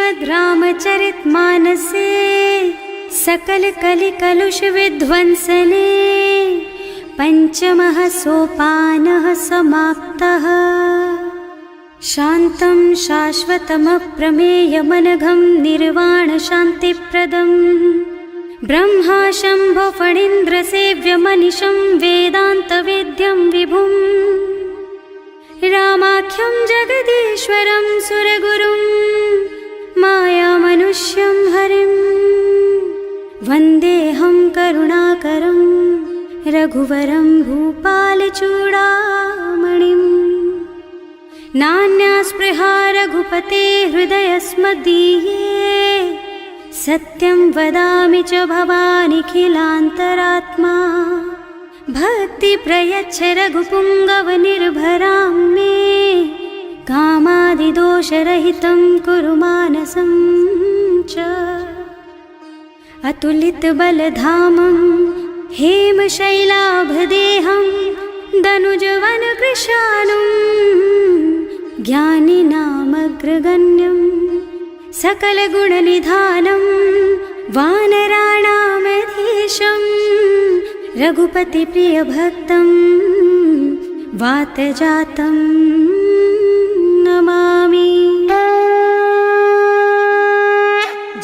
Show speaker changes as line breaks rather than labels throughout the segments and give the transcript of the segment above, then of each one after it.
श्रीमद् रामचरितमानसे सकल कलि कलुष विध्वंसने पंचमः सोपानः समाप्तः। शान्तं शाश्वतमप्रमेयमनघं निर्वाण शान्तिप्रदं ब्रह्मा शम्भो फणीन्द्रसेव्यमनिशं वेदान्तवेद्यं विभुं रामाख्यं जगदीश्वरं सुरगुरुं मायामनुष्यं हरिं वन्देऽहं करुणाकरं रघुवरं भूपालचूडामणिं। नान्यास्पृहा रघुपते हृदयस्मदीये सत्यं वदामि च भवानिखिलान्तरात्मा। भक्ति प्रयच्छ रघुपुङ्गवनिर्भरां मे कामादिदोषरहितं कुरु मानसं च। अतुलितबलधामं हेमशैलाभदेहं दनुजवनकृशानुं ज्ञानिनामग्रगण्यं सकलगुणनिधानं वानराणामधीशं रघुपतिप्रियभक्तं वातजातं नमामि।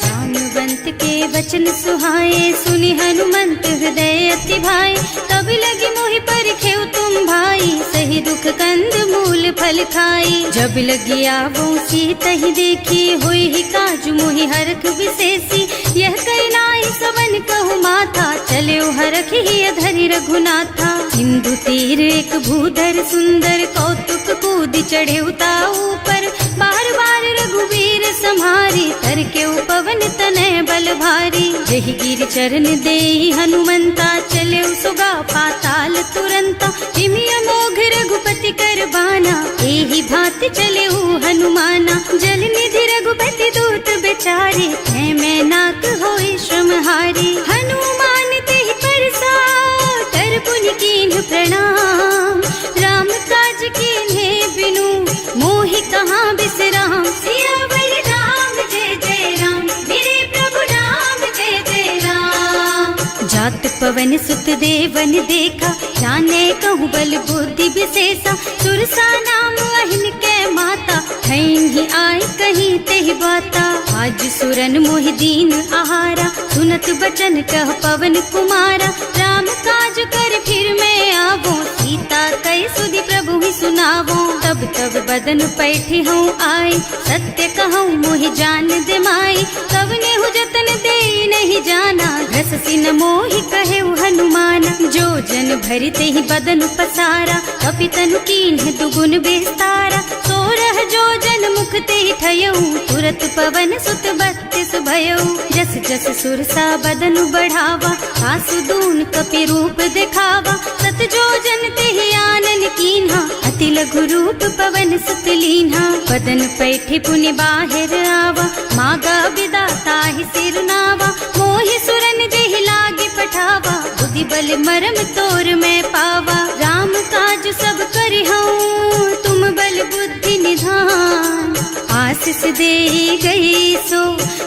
जानुवंत के वचन सुहाए सुनि हनुमंत हृदय अति भाए। तब लगी मोहि परिखेउ तुम भाई सही दुख कंद मूल फल खाई। जब लगी आवो सीतहि देखी होई ही काजु मोहि हरख विशेषी। यह कई नाई सबन कहु माथा चले हरखि ही धरि रघुनाथा। सिंधु तीर एक भूधर सुंदर कौतुक कूद चढ़े ऊपर। बार बार रघुवीर सम्हारी तर के पवन तनय बल भारी। जहि गिर चरण देहि हनुमंता चले सुगा पाताल तुरंता। जिमि अमोघ रघुपति कर बाना एहि भांति चले हनुमाना। जल निधि रघुपति दूत बेचारे है मैं नाक होई श्रमहारी। हनुमान तेहि परसा कर पुनि कीन्ह प्रणाम। राम काज कीन्हे बिनु मोहि कहाँ बिसराम। सियावर राम जय जय राम मेरे प्रभु राम जय जय राम। जात पवन सुत देवन देखा जाने कहूँ बल बुद्धि विशेषा। सुरसा नाम अहिन के माता ही आय कहीं तेहि बाता। आज सुरन मोहि दीन आहारा सुनत बचन कह पवन कुमारा। राम काज कर फिर मैं आवो सीता कई सुधि प्रभु ही सुनावो। तब तब बदन पैठी हूँ आए सत्य कहूँ मोहि जान दे माई। तब नेहु जतन दे नहीं जाना घस सिन मोहि कहे हनुमाना। जो जन भरिते ही बदन पसारा कपितनु कीन्ह दुगुन बेस्तारा। सोरह जो जन मुख ते ठयऊ तुरत पवन सुत 32 भयऊ। जस जस सुरसा बदन बढ़ावा आसु दून कपि रूप दिखावा। सत जो जन ते आनन कीन्हा अति लघु रूप पवन सुत लीन्हा। बदन पैठे पुनि बाहिर आवा मागा विदाता ही सिरनावा। मोहि सुरन जेहि लागे पठावा बुद्धि बल मरम तोर मैं पावा। राम काज सब करिहऊँ तुम बल बुद्धि निधान। आशीष दे गई सो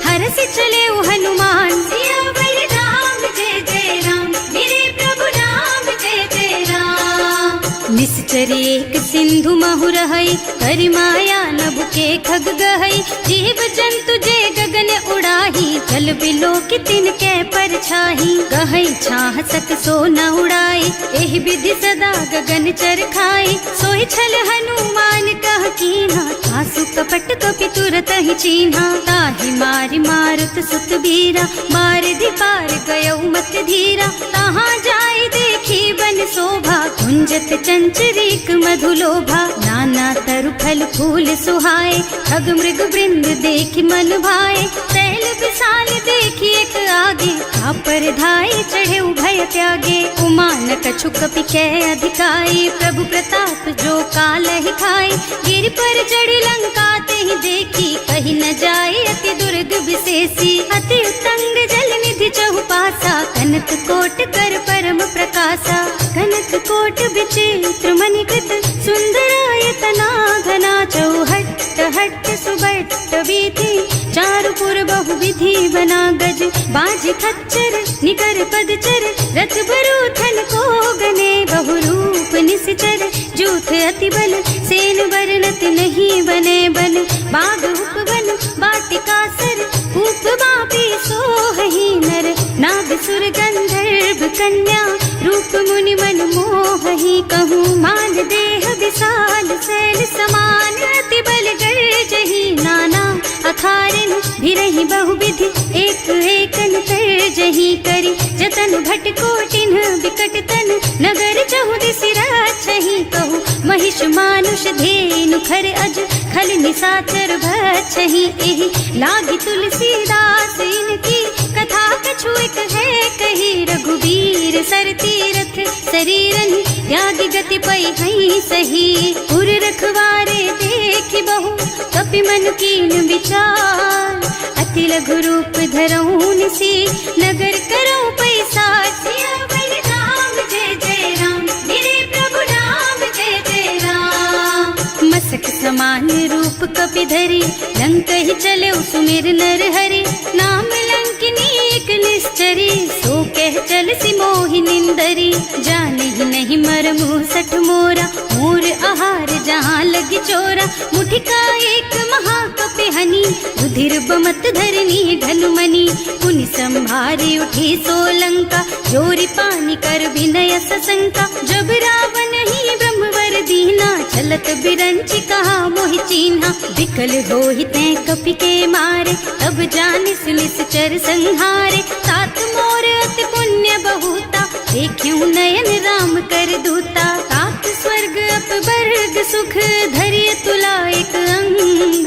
हरष चले हनुमान। सियावर राम जय जय राम मेरे प्रभु राम जय जय राम। निश्चर एक सिंधु महु रहई करि माया नभ के खग गहई। जीव जंतु जे गगन उड़ाही जल बिलो कि तिनके परछाही। गहई छाह सक सो न उड़ाई एहि विधि सदा गगन चर खाई। सोहि छल हनुमान कह कीन्हा आसु कपट कपि तुरत ही चीन्हा। ताहि मारि मारुत सुत बीरा मारधि पार गयऊ मत धीरा। तहाँ जाय देखी बन शोभा कुंजत चंचरीक मधुलोभा। नाना तरु फल फूल सुहाए खग मृग वृंद देखि मन भाए। तैल विशाल देखी एक आगे पर धाय चढ़े भय त्यागे। उमा न कछु कपि कै अधिकाई प्रभु प्रताप जो काल ही खाई। गिर पर चढ़ लंका ते ही देखी कहीं न जाए अति दुर्ग विशेषी। अति उत्तंग जल निधि चहुपासा कनक कोट कर परम प्रकाशा। कनक कोट विचित्र मणिकृत सुंदरायतना घना चौहट्ट हट्ट सुबट बीती, चारु पुर बहु विधि बना गज, बाज खच्चर निकर पदचर, रथ बरूथन को गने, बहु रूप निश्चर, जूथ अति बल, सेन बरनत नहीं बने बन, बाग उपवन बाटिका सर, कूप बापी सोहहि नर, नाग सुर गंधर्व कन्या, रूप मुनि मन मोहहि, कहूँ मान देह विशाल शैल समान, अति बल गर्जहि नाना अखारन, भिरहि बहुविधि एक एकन तरजहि करि, जतन भट कोटिन विकट तन, नगर चहुदिस राछहि, कहूँ महिष मानुष धेनु खर अज, खल निशाचर भक्षहि, एहि लागी तुलसीदास इनकी, कथा कछु एक है कही, रघुबीर सर तीरथ शरीरन, त्याग गति पै हई सही, उर रखवारे देखि बहु, कपि मन कीन विचार, अति लघु रूप धरऊं निसी, नगर करऊं पैसार, सियावर राम जय जय राम, मेरे प्रभु राम जय जय राम, मसक समान रूप कपि धरि, लंक ही चले सुमिर नर हरि, नाम लंकिनी एक निश्चरी, सो कह चल सी मोहि निंदरी, जाने ही नहीं मरमु सठ मोरा, मोर आहार जहाँ लगी चोरा, मुठिका एक महाकपि हनी, रुधिर बमत धरनी ढलुमनी, पुनि संभारी उठी सोलंका, जोरी पानी कर विनय सशंका, जब रावण ही ब्रह्मवर दीना, चलत बिरंची कहा मोहि चीन्हा, विकल होहि तै कपि के मारे, तब जानिस निश्चर संहारे, तात मोर अति पुण्य बहुता, देखियो नयन राम कर दूता, तात स्वर्ग अपवर्ग सुख, धरिय तुला एक अंग,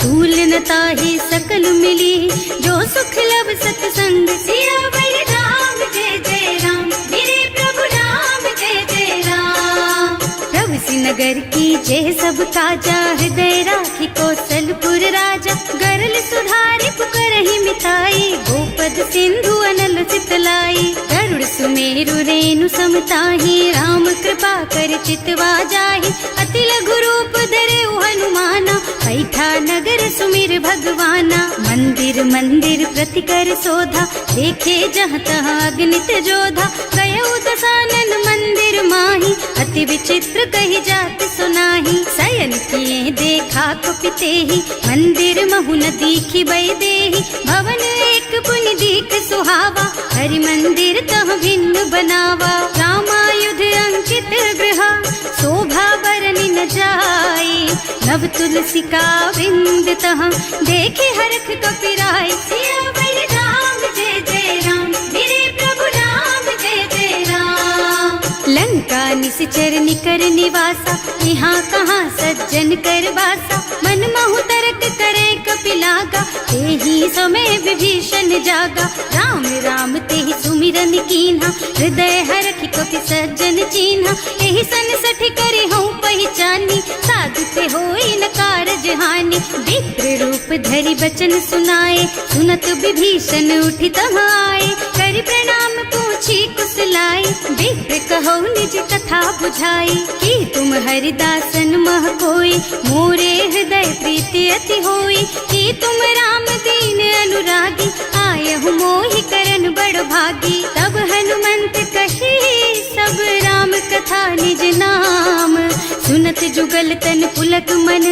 तूल न ताहि सकल मिली, जो सुख लब सतसंग, सियावर राम जय जय राम, मेरे प्रभु राम जय जय राम, प्रभु नगर की जय सब काजा, हृदय राखी कौशलपुर राजा, गरल सुधारि पुकारहि मिताई, गोपद सिंधु अनल चितलाई, गरुड़ सुमेरु रेणु समताहि, राम कृपा कर चितवा जाहि, अति लघु रूप धरे हनुमाना, बैठा नगर सुमिर भगवाना, मंदिर मंदिर प्रति कर शोधा, देखे जहाँ तहाँ अगणित जोधा, गयो दशानन मंदिर माही, अति विचित्र कही जात सुनाही, शयन किए देखा कुपिते ही, मंदिर महु न दीखी बई देहि, भवन एक पुनि दीख सुहावा, हरि मंदिर तह भिन्न बनावा, रामायुध अंकित गृह, शोभा बरनि न जाई, नव तुलसी का बिंद तह, देखे हरख कपिराई, सियावर राम जय जय राम, मेरे प्रभु राम जय जय राम, लंका निश्चर निकर निवासा, यहाँ कहाँ सज्जन कर वासा, मन महु तरक करे कपिलागा, तेहि समय विभीषण जागा, राम राम तेहि सुमिरन कीन्हा, हृदय हरखि कपि सज्जन चीन्हा, एहि सन सठि करि हूँ पहचानी, साधु ते होई न कारज हानि, विप्र रूप धरि बचन सुनाए, सुनत विभीषण उठि तहाँ आए, करि प्रणाम पूछी कुशलाई, विप्र कहो निज कथा बुझाई, कि तुम हरिदासन मह कोई, मोरे हृदय प्रीति अति होई, कि तुम राम दीन अनुरागी, आयहु मोहि करन बड़ भागी, तब हनुमंत कही सब राम कथा निज नाम, सुनत जुगल तन पुलक मन,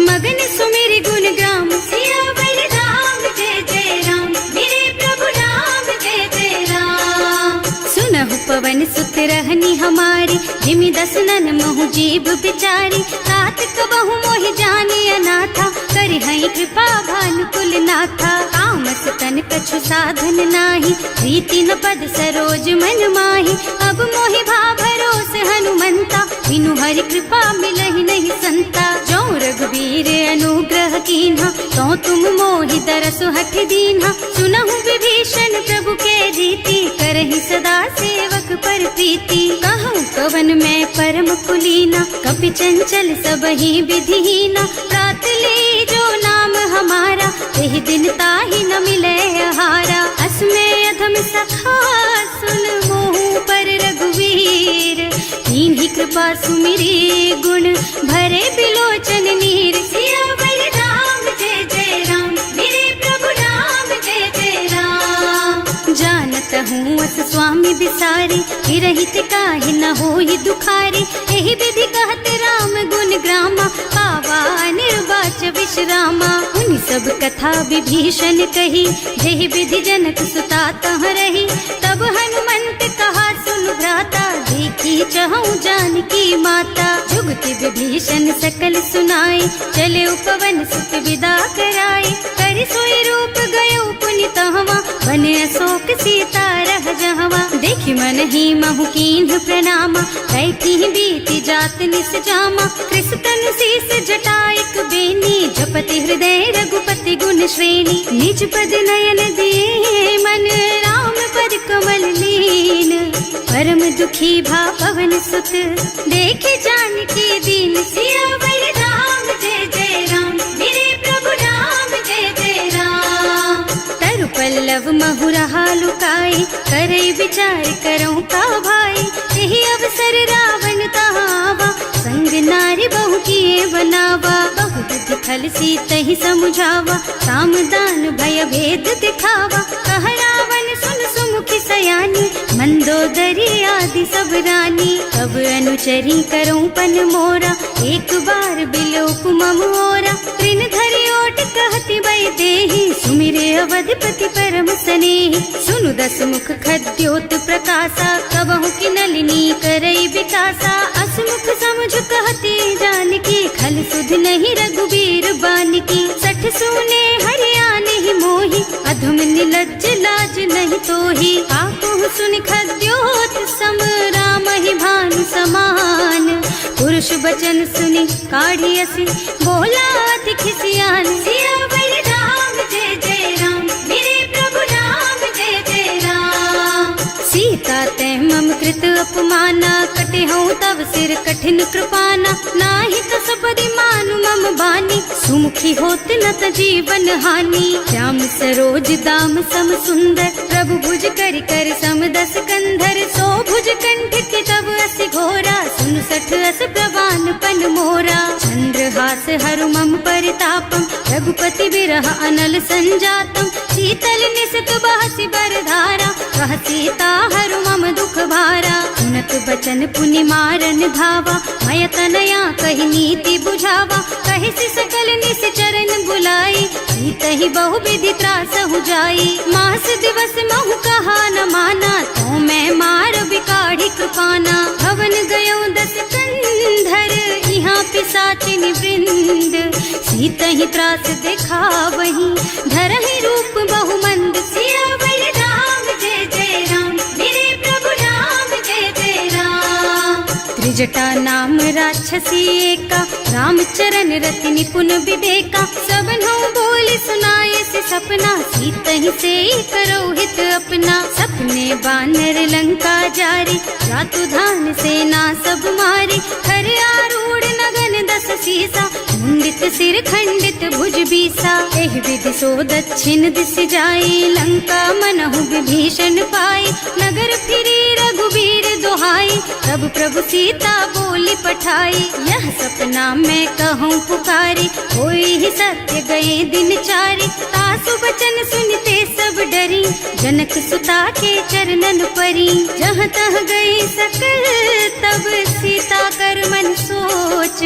मगन सुमिर गुण ग्राम, सियावर राम जय जय राम, मेरे प्रभु राम जय जय राम, सुनहु पवन सुत रहनी हमारी, जिमि दसनन महु जीव बिचारी, तात कबहु मोहि जानि अनाथा, करि हई कृपा भानुकुल नाथा, तामस तन कछु साधन नाही, प्रीति न पद सरोज मन माही, अब मोहि भा भरोस हनुमंता, बिनु हरि कृपा मिलहि नहीं संता, जो रघुबीर अनुग्रह कीन्हा, तो तुम मोहि दरसु हठ दीन्हा, सुनहु विभीषण प्रभु के रीति, करहि सदा सेवक पर प्रीति, कहूँ कवन मैं परम कुलीना, कपि चंचल सबहि विधिहीना, प्रात ले जो नाम हमारा, तेहि दिन ताहि न मिले हारा, असमय अधम सखा सुन मोहु पर रघुवीर, कीन्ही कृपा सुमिरी गुण भरे बिलोचन नीर, सियावर पाई, रहित काहे न होई दुखारी। एहि विधि कहत राम गुण ग्रामा, पावा निर्वाच विश्रामा। उन सब कथा विभीषण कही, जेहि विधि जनक सुता तह रही। तब हनुमंत कहा सुन भ्राता, देखी चहु जानकी माता। जुगति विभीषण सकल सुनाई, चले उपवन सुत विदा कराई। कर सोई रूप गयो पुनि तहवा, बने अशोक सीता रह जहवा। देखि मन ही महु कीन्ह प्रणामा, कैथी बीति जात निस जामा। कृष तनु शीस जटाइक बेनी, जपति हृदय रघुपति गुण श्रेणी। निज पद नयन दिए मन, राम पद कमल लीन। परम दुखी भा पवन सुत, देखे जानकी दीन। सियावर राम जय जय राम, मेरे प्रभु राम जय जय राम। तरु पल्लव महुरहा लुकाई, करई विचार करऊं का भाई। यही अवसर रावण तहावा, संग नारी बहु किए बनावा। बहु विधि खल सीतहि समुझावा, साम दान भय भेद दिखावा। कह रावण सुन सुमुखी सयानी, मंदोदरी आदि सब रानी। अब अनुचरी करऊं पन मोरा, एक बार बिलोक मम ओरा। तृण धरि ओट कहति भय देहि, सुमिरे अवधपति परम स्नेहि। सुनु दस मुख खद्योत प्रकाशा, कबहु की नलिनी करई विकासा। असमुख समझ कहती जानकी, खल सुध नहीं रघुबीर बानकी। सठ सूने हरियाणा ही मोही, अधम निलज्ज लाज नहीं तोही। आपहु सुन खद्योत सम, राम ही भानु समान। पुरुष बचन सुनि काढ़ी असी, बोला अति खिसियान। सियावर राम जय जय राम, मेरे प्रभु राम जय जय राम। सीता ते मम कृत अपमाना, कटे हूँ तब सिर कठिन कृपाना। नाही कसपदि मानु मम बानी, सुमुखी होत न त जीवन हानि। श्याम सरोज दाम सम सुंदर, प्रभु भुज कर कर सम दस कंधर। सो भुज कंठ के तब अस घोरा, सुन सठ अस प्रवान पन मोरा। चंद्रहास हरु मम परितापम, रघुपति बिरह अनल संजातम। शीतल निसत बहसि बरधारा, कह सीता हरु मम दुख भारा। सुनत बचन पुनि मारन धावा, मय तनया कहि नीति बुझावा। कहि सि सकल निस चरण बुलाई, सीतहि बहु विधि त्रासहु जाई। मास दिवस महु कहा न माना, तो मैं मार बिकाढ़ी कृपाना। भवन गयो दस कंधर, यहाँ पिशाचिनि वृंद। सीतहि त्रास दिखावहि, धरहि रूप बहु मंद। सियावर राम जय जय राम, मेरे प्रभु राम जय जय राम। त्रिजटा नाम राक्षसी एका, राम चरण रति निपुण विवेका। सबन्हु बोल सुनाए से सपना, सीतहि से करो हित अपना। सपने बानर लंका जारी, जातु धान सेना सब मारी। खर आरूढ़ नगन दस सीसा, मुंडित सिर खंडित भुज बीसा। एहि विधि सो दक्षिण दिस जाई, लंका मनहु विभीषण पाई। नगर फिरी रघुबीर दुहाई, तब प्रभु सीता बोली पठाई। यह सपना मैं कहूँ पुकारी, होई ही सत्य गए दिन चारि। तासु बचन सुनते सब डरी, जनक सुता के चरणन परी। जहाँ तह गई सकल तब सीता कर मन सोच।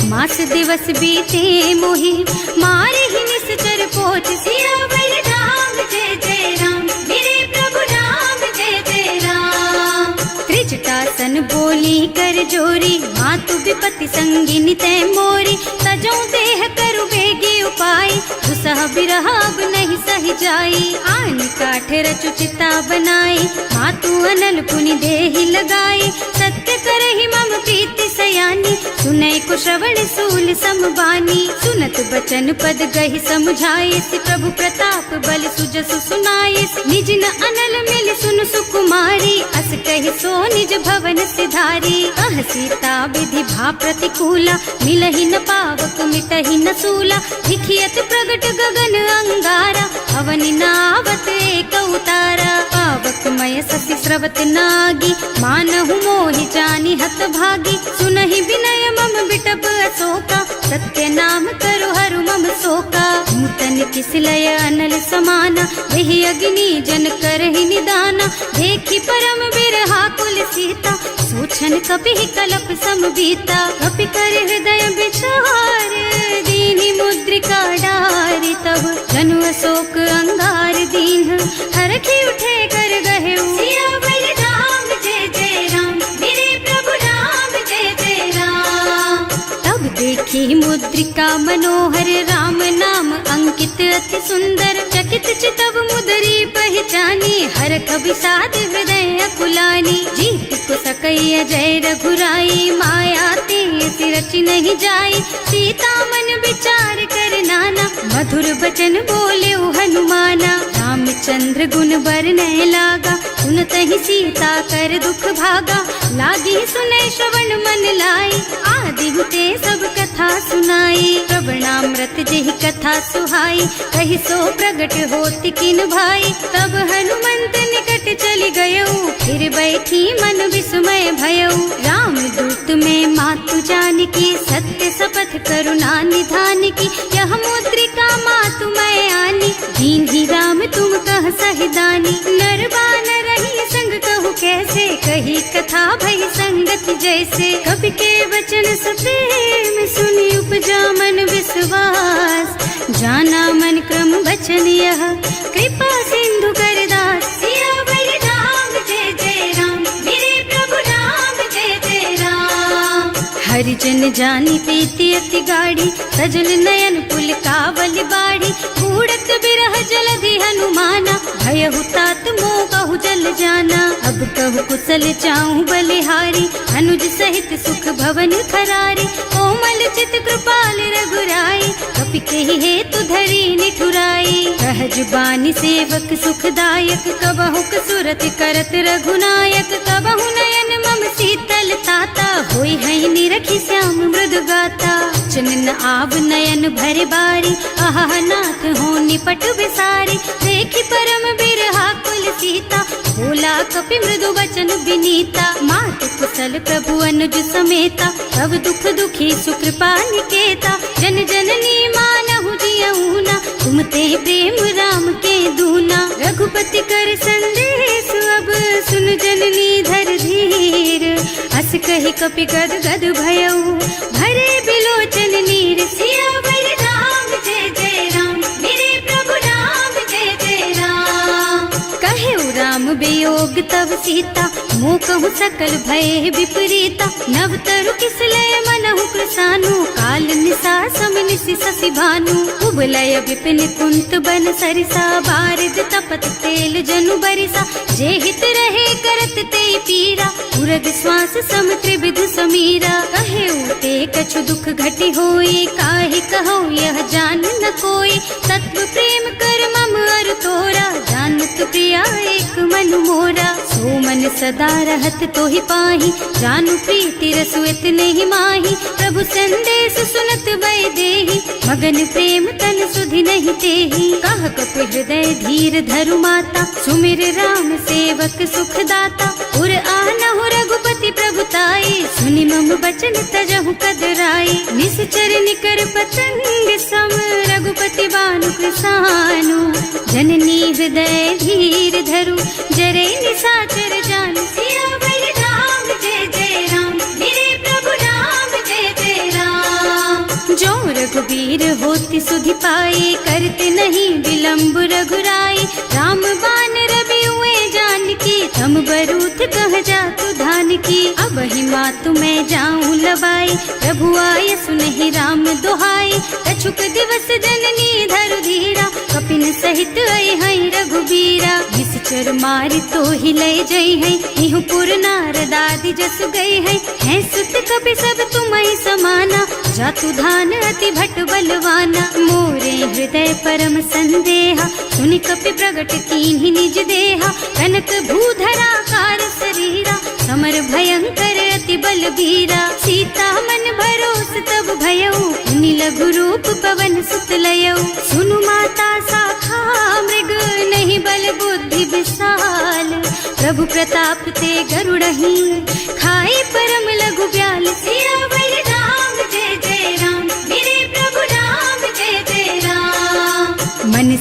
मास दिवस बीते मोहि, मारे ही निश्चर पोच। सियावर राम जय जय राम, मेरे प्रभु राम जय जय राम। त्रिजटासन बोली कर जोरी, मातु विपति संगिनी तै मोरी। तजो देह करु बेगी उपाय, दुसह बिरह अब नहीं सही जाई। आन काठ रचु चिता बनाई, मातु अनल पुनि देहि लगाई। सत्य करहि मम प्रीति सयानी, सुनै को श्रवण सूल समबानी। सुनत बचन पद गहि समुझाए, प्रभु प्रताप बल सुजसु सुनाए। निज न अनल मिल सुन सुकुमारी, अस कहि सो निज भवन सिधारी। कह सीता विधि भा प्रतिकूला, मिलहि न पावक मिटहि न सूला। लिखियत प्रगट गगन अंगारा, अवनि नावत एक उतारा। पावक मय ससि स्रवत नागी, मानहु मोहि जानि हत भागी। सुनहि विनय मम बिटप अशोका, सत्य नाम करु हरु मम शोका। नूतन मन किसलय अनल समाना, वही अग्नि जन करहि निदाना। देखी परम बिरहा कुल सीता, सोचन कपि कलप सम बीता। कपि कर हृदय विचार, दीनी मुद्रिका डारी। तब जनु अशोक अंगार दीन, हरखी उठे कर गहे सियावर राम जय जय राम, मेरे प्रभु राम जय जय राम। तब देखी मुद्रिका मनोहर, राम नाम अंकित अति सुंदर। चकित चितव मुदरी पहचानी, हरख विषाद हृदय अकुलानी। जीत को सकैया जय रघुराई, माया ते रचि नहीं जाई। सीता मन विचार कर नाना, मधुर बचन बोले हनुमाना। रामचंद्र गुण बरनय लागा, सुनतहि सीता कर दुख भागा। लागी सुनै श्रवण मन लाई, आदि हुते सब कथा सुनाई। प्रवणामृत जेहि कथा सुहाई, कहि सो प्रगट होति किन भाई। तब हनुमंत निकट चली गयऊ, फिर बैठी मन विस्मय भयऊ। राम दूत में मातु जानकी, सत्य शपथ करुणा निधान की। यह मुद्रिका मातु मैं आनी, दीन्ही राम तुम कह सहिदानी। नर बानर रही संग कहु कैसे, कही कथा भई संगति जैसे। कवि के वचन सप्रेम सुनि उपजा मन विश्वास। जाना मन क्रम वचन यह, कृपा सिंधु कर दास। सियावर राम जय जय राम, मेरे प्रभु राम जय जय राम। हरिजन जानी प्रीति अति गाढ़ी, सजल नयन पुल कावल बाढ़ी। बूढ़त बिरह जलधि हनुमाना, भयहु तात मोह कहु जल जाना। अब कहु कुशल चाहूं बलिहारी, अनुज सहित सुख भवन खरारी। कोमल चित कृपाल रघुराई, कपि कहि हेतु धरी निठुराई। सहज बानी सेवक सुखदायक, कबहु कसुरत करत रघुनायक। कबहु नयन मम शीतल ताता, होई है निरखी श्याम मृदु गाता। चनन आव नयन भर बारी, आहा नाथ हो निपट विसारी। देखी परम बिरहा कुल सीता, बोला कपि मृदु वचन विनीता। मात कुशल प्रभु अनुज समेता, सब दुख दुखी सुकृपा निकेता। जन जननी मानहु जियऊना, तुम ते प्रेम राम के दूना। रघुपति कर संदेश अब सुन जननी धर धीर। हस कहि कपि गद गद भयऊ, भरे बिलोचन नीर। सियावर राम जय जय राम, मेरे प्रभु राम जय जय राम। कहे राम वियोग तब सीता, मोह कहु सकल भय विपरीता। नव तरु किसलय मनहु कृसानु, काल निसा सम निशि शशि भानु। उबलय विपिन कुंत बन सरिसा, बारिद तपत तेल जनु बरिसा। जे हित रहे करत ते पीरा, उरग श्वास सम त्रिविध समीरा। कहे उते कछु दुख घटी होई, काहे कहो यह जान न कोई। तत्व प्रेम कर मम अर तोरा, जानत प्रिया एक मन मोरा। सो मन सदा रहत तोहि पाही, जानु प्रीति रसु इतने ही माही। प्रभु संदेश सुनत वै देही, मगन प्रेम तन सुधि नहीं तेही। कह कपि हृदय धीर धरु माता, सुमिर राम सेवक सुखदाता। उर आनहु रघुपति प्रभुताई, सुनि मम बचन तजहु कदराई। निश्चर निकर पतंग सम, रघुपति बानु कृसानु। जननी हृदय धीर धरु, जरे निशाचर जानु। सियावर राम जय जय राम, मेरे प्रभु राम जय जय राम। जो रघुबीर होति सुधि पाई, करते नहीं विलम्ब रघुराई। राम बान रवि हुए जानकी, थम बरूथ कह जातु धान की। अब ही मातु मैं जाऊं लबाई, प्रभु आय सुनहि राम दोहाई। कछुक दिवस जननी धरु धीरा, कपिन सहित आई हैं रघुबीरा। निश्चर मारि तो ही लय जई हैं, इहु पुर नारद आदि जस गए हैं। हैं सुत कपि सब तुम्हि समाना, जातु धान अति भट बलवाना। मोरे हृदय परम संदेहा, सुनि कपि प्रगट कीन्हि निज देहा। कनक भूधरा कार शरीरा, समर भयंकर अति बलबीरा। सीता मन भरोस तब भयऊ, मुनि लघु रूप पवन सुत लयऊ। सुनु माता शाखा मृग, नहीं बल बुद्धि विशाल। प्रभु प्रताप ते गरुड़हि, खाई परम लघु ब्याल। सियावर राम जय जय राम, मेरे प्रभु राम जय जय राम।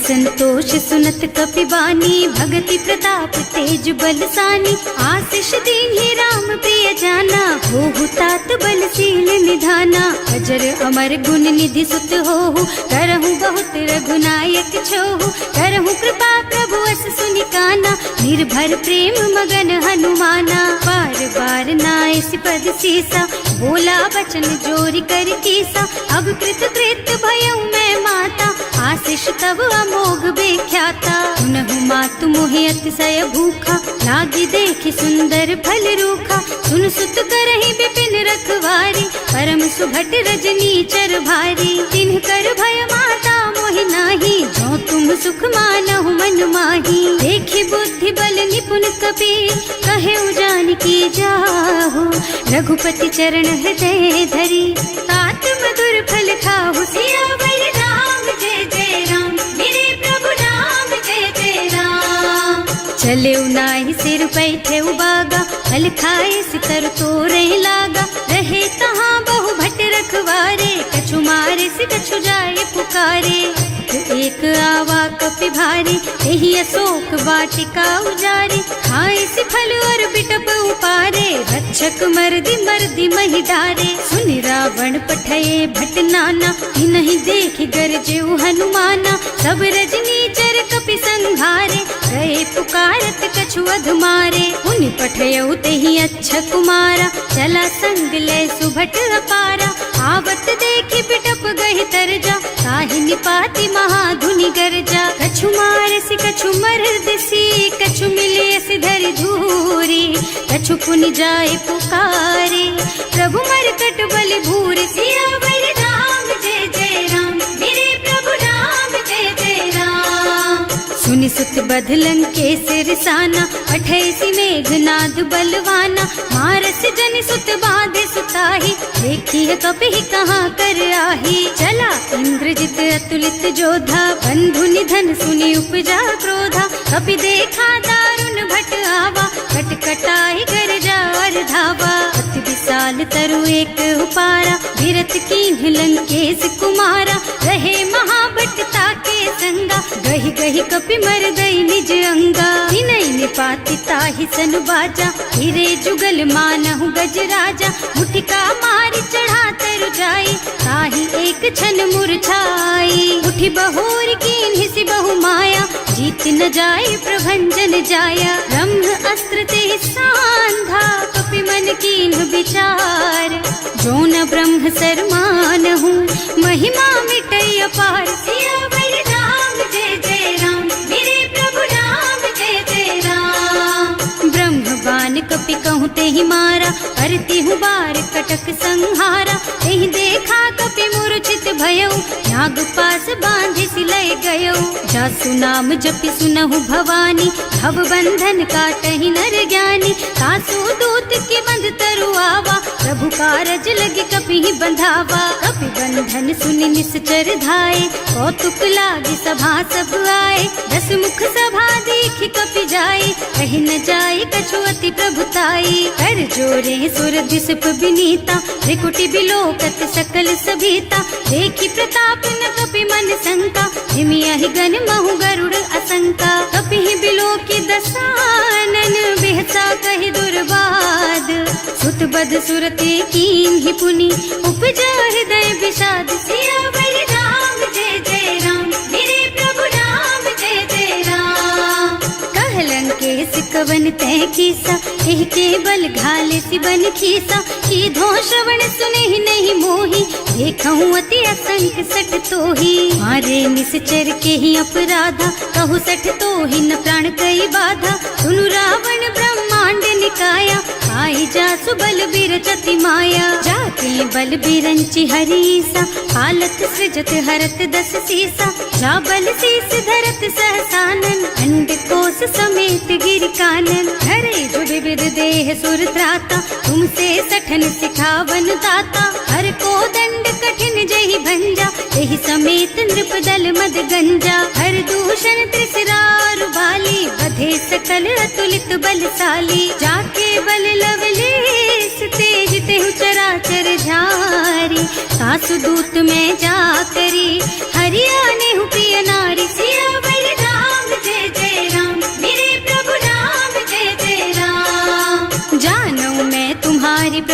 संतोष सुनत कपिबानी, भगति प्रताप तेज बलसानी। आशीष दीन्हि राम प्रिय जाना, होहु तात बलशील निधाना। अजर अमर गुण निधि सुत होहु, करहु बहुत रघुनायक छोहु। करहु कृपा प्रभु अस सुनि काना, निर्भर प्रेम मगन हनुमाना। बार बार नाइस पद सीसा, बोला बचन जोरी कर कीसा। अब कृत कृत भयउ मैं माता, आशीष तब अमोघ बेख्याता। सुनहु मातु मोहि अतिशय भूखा, लागी देखि सुंदर फल रूखा। सुन सुत करहि विपिन रखवारी, परम सुभट रजनी चर भारी। तिन्ह कर भय माता मोहि नाही, जो तुम सुख मानहु मन माही। देखि बुद्धि बल निपुण कपि, कहे जानकी जाहु। रघुपति चरण हृदय धरी, तात मधुर फल खाहु। सियावर राम जय जय राम, मेरे प्रभु राम जय जय राम। चले उनाहि सिर बैठे उबागा, फल खाए सितर तोरे लागा। रहे तहाँ बहु भट रखवारे, कछु मारे से कछु जाए पुकारे। एक आवा कपि भारी, यही अशोक वाटिका उजारी। खाए से फल और बिटप उपारे, रक्षक मर्दी मर्दी महि डारे। सुनि रावण पठये भट नाना, नहीं देखि गरजेउ हनुमाना। सब रजनी चर कपि संघारे, गए पुकारत कछु अध मारे। उनि पठयउ तेहि अच्छा कुमारा, चला संग ले सुभट अपारा। आवत देखि बिटप गहि तरजा, ताहि निपाति महाधुनि गरजा। कछु मारसि कछु मरदसी, कछु मिले सिधरि धूरी। कछु पुनि जाए पुकारे, प्रभु मरकट बल भूरि। सियावर राम जय जय राम, मेरे प्रभु राम जय जय राम। सुनि सुत बध लंकेश रिसाना, पठैसि मेघनाद बलवाना। मारस जन सुत बाधे सुताही, देखी कपि कहाँ कर आही। चला इंद्रजित अतुलित जोधा, बंधु निधन सुनि उपजा क्रोधा। कपि देखा दारुण भट आवा, कटकटाई गरजा और धावा। अति विशाल तरु एक उपारा, गिरत कीन्ह लंकेश कुमारा। रहे महाभट ताके संगा, गहि गहि कपि मर गई निज अंगा। तिनहि निपाति ताहि सन बाजा, हिरे जुगल मानहु गज राजा। मुठिका मारि चढ़ा तरु जाई, ताहि एक छन मुरझाई। उठि बहोर कीन्हि सि बहु माया, जीत न जाय प्रभंजन जाया। ब्रह्म अस्त्र तेहि सांधा, कपि मन कीन्ह विचार। जो न ब्रह्म सर मानहु, महिमा मिटै अपार। सियावर राम जय जय राम, मेरे प्रभु राम जय जय राम। ब्रह्म बान कपि कहूँ तेहि मारा, करती हूँ बार कटक संहारा। तेहि देखा कपि मूर्छित भयउ, नाग पास बांधि सिलय गयउ। जासु नाम जपि सुनहु भवानी, भव बंधन काटहि नर ज्ञानी। तासु दूत के बंध तरु आवा, प्रभु कारज लगे कपि बंधावा। कपि बंधन सुनि निश्चर धाये, कौतुक लागी सभा सब आए। 10 मुख सभा देखि कपि जाए, कहि न जाए कछु अति प्रभुताई। कर जोरे सुर दिसप विनीता, त्रिकुटी बिलोकत सकल सभीता। देखि प्रताप न कपि मन शंका, हिमियहि गण महु गरुड़ असंका। कपि बिलोकी दसानन, बिहसा कहि दुर्बाद। सुत बद सुरते कीन्हि पुनि, उपजा हृदय विषाद। सियावर राम जय जय राम, मेरे प्रभु राम जय जय राम। कहलन केस कवन तै कीसा, एह के बल घाले सि बन खीसा। कीधो श्रवण सुनेहि नहीं मोही, देखहु अति असंख सठ तोही। मारे निश्चर के ही अपराधा, कहु सठ तोहि न प्राण कई बाधा। सुनु रावण ब्रह्मांड निकाया, आई जासु बल बिरचति माया। जाके बल बिरंचि हरीसा, हालत सृजत हरत 10 सीसा। जा बल शीस धरत सहसानन, अंड कोस समेत गिर कानन। हरे जो विविध देह सुर त्राता, तुमसे सठन सिखावन दाता। हर को दंड कठिन जहि भंजा, एहि समेत नृप दल मद गंजा। हर दूषण त्रिसरारु बाली, बधे सकल अतुलित बलशाली। जाके बल लवलेस तेज तेहु चराचर झारी। सासु दूत में जा करी, हरियाणे हु प्रिय नारी। सिया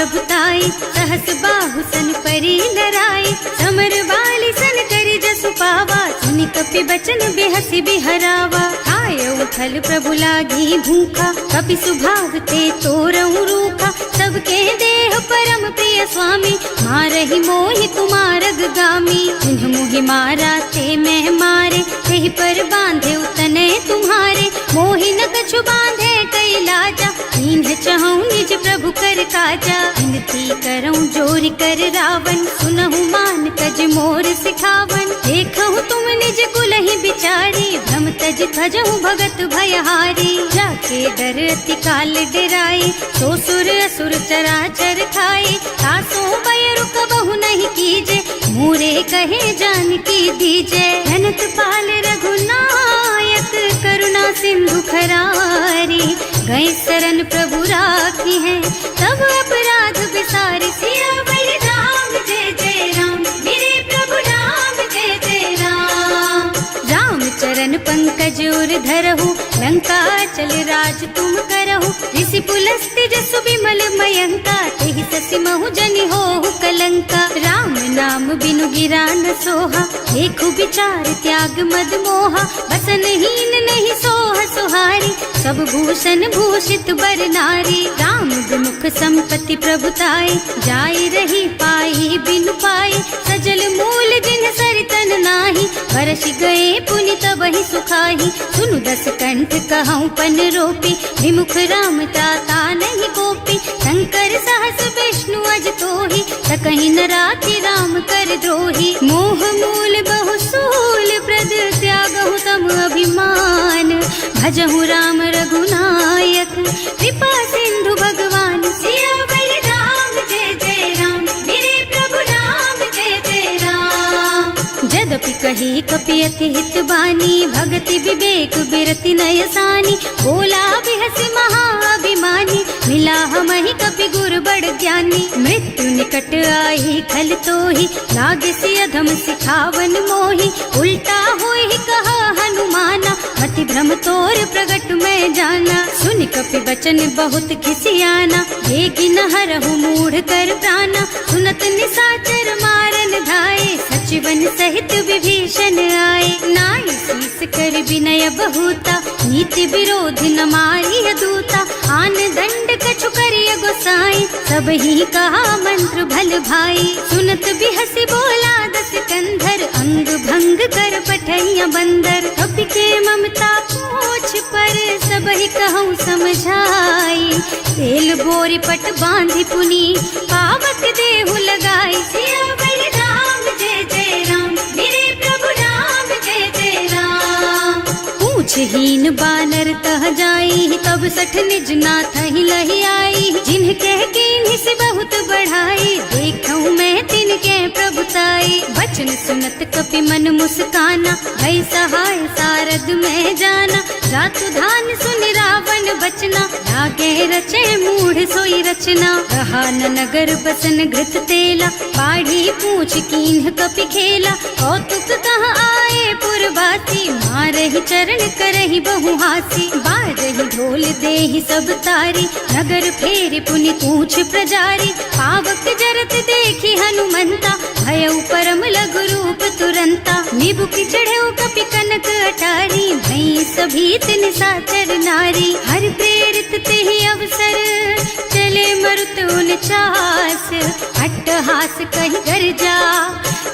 प्रभुताई, सहस बाहु सन परी नराई, समर वाली सन करी जसु पावा, सुनि कपि बचन बेहसी बिहरावा। आय उठल प्रभु लागी भूखा, कपि सुभाव ते तोरऊ रूखा, सबके देह परम प्रिय स्वामी, मारहि मोहि कुमारग गामी। जिन्ह मोहि मारा ते मैं मारे, तेहि पर बांधे उतने तुम्हारे, मोहि न कछु बांधे कई लाजा, इन्ह चहु निज प्रभु कर काजा। विनती करऊं जोरि कर रावण, सुनहु मान तज मोर सिखावन, देखहु तुम निज कुलहि बिचारी, भ्रम तज भजहु भगत भयहारी। जाके डर अति काल डराई, सो सुर असुर चराचर खाए, तासो बैरु कबहु नहीं कीजे, मूरे कहे जानकी दीजे। धनत पाल रघुनायक, करुणा सिंधु खरारी, गए शरण प्रभु राखी है, तब अपराध विसारी। सियावर राम जय जय राम, मेरे प्रभु राम जय जय राम। राम चरण पंकज उर धरहु, लंका चल राज तुम करहु, ऋषि पुलस्त्य जसु विमल मयंका, तेहि ससि महु जनि होहु कलंका। राम नाम बिनु गिरा न सोहा, देखु विचार त्याग मद मोहा, बसन हीन नहीं सोह सुहारी, सब भूषण भूषित बर नारी। राम विमुख संपत्ति प्रभुताई, जाय रही पाई बिनु पाई, सजल मूल जिन सरितन नाही, बरस गए पुनि तबहि सुखाही। सुनु दस कंठ कहऊँ पन रोपी, विमुख राम त्राता नहीं गोपी, शंकर सहस विष्णु अज तोहि, सकहि न राखि राम कर द्रोही। मोह मूल बहु सूल प्रद, त्यागहु तम अभिमान, भजहु राम रघुनायक, कृपा सिंधु भगवान। सियावर राम जय जय राम, मेरे प्रभु राम जय जय राम। जदपि कही कपि अति हित बानी, भगति विवेक बिरति नय सानी, बोला बिहस महाअभिमानी, मिला हमहि कपि गुर बड़ ज्ञानी। मृत्यु निकट आई खल तोहि, लागे सि अधम सिखावन मोहि, उल्टा होहि कहा हनुमाना, मति भ्रम तोर प्रगट मैं जाना। सुनि कपि बचन बहुत खिसियाना, देगी न हरहु मूढ़ कर प्राणा, सुनत निसाचर मारन धाये, सचिवन सहित विभीषण आए। नाई शीस कर विनय बहुता, नीति विरोध न मारिय दूता, आन दंड कछु करिय गोसाई, सब ही कहा मंत्र भल भाई। सुनत बिहसी बोला दस कंधर, अंग भंग कर पठैया बंदर, कपि के ममता पूछ पर, सब ही कहूँ समझाई। तेल बोरी पट बांधि पुनी, पावक देहु लगाई। सियावर राम जय जय राम, मेरे प्रभु राम जय जय राम। पूछहीन बानर तह जाई, तब सठ निज नाथ ही लही आई, जिन्ह कह कीन्हि से बहुत बढ़ाई, देखऊँ मैं तिनके प्रभुताई। वचन सुनत कपि मन मुस्काना, भई सहाय सारद में जाना, जातु धान सुनि रावण बचना, लागे रचे मूढ़ सोई रचना। रहा न नगर बसन घृत तेला, बाढ़ी पूछ कीन्ह कपि खेला, कौतुक कह आए पुरवासी, मारहि चरण करहि बहु हासी। बाजहि ढोल देहि सब तारी, नगर फेरि पुनि पूछ प्रजारी, पावक जरत देखि हनुमंता, भयउ परम लघु रूप तुरंता। निबुकि चढ़ऊ कपि कनक अटारी, भई सभीत निसाचर नारी, हर प्रेरित तेहि अवसर, चले मरुत उनचास, अट्टहास कहि गर्जा,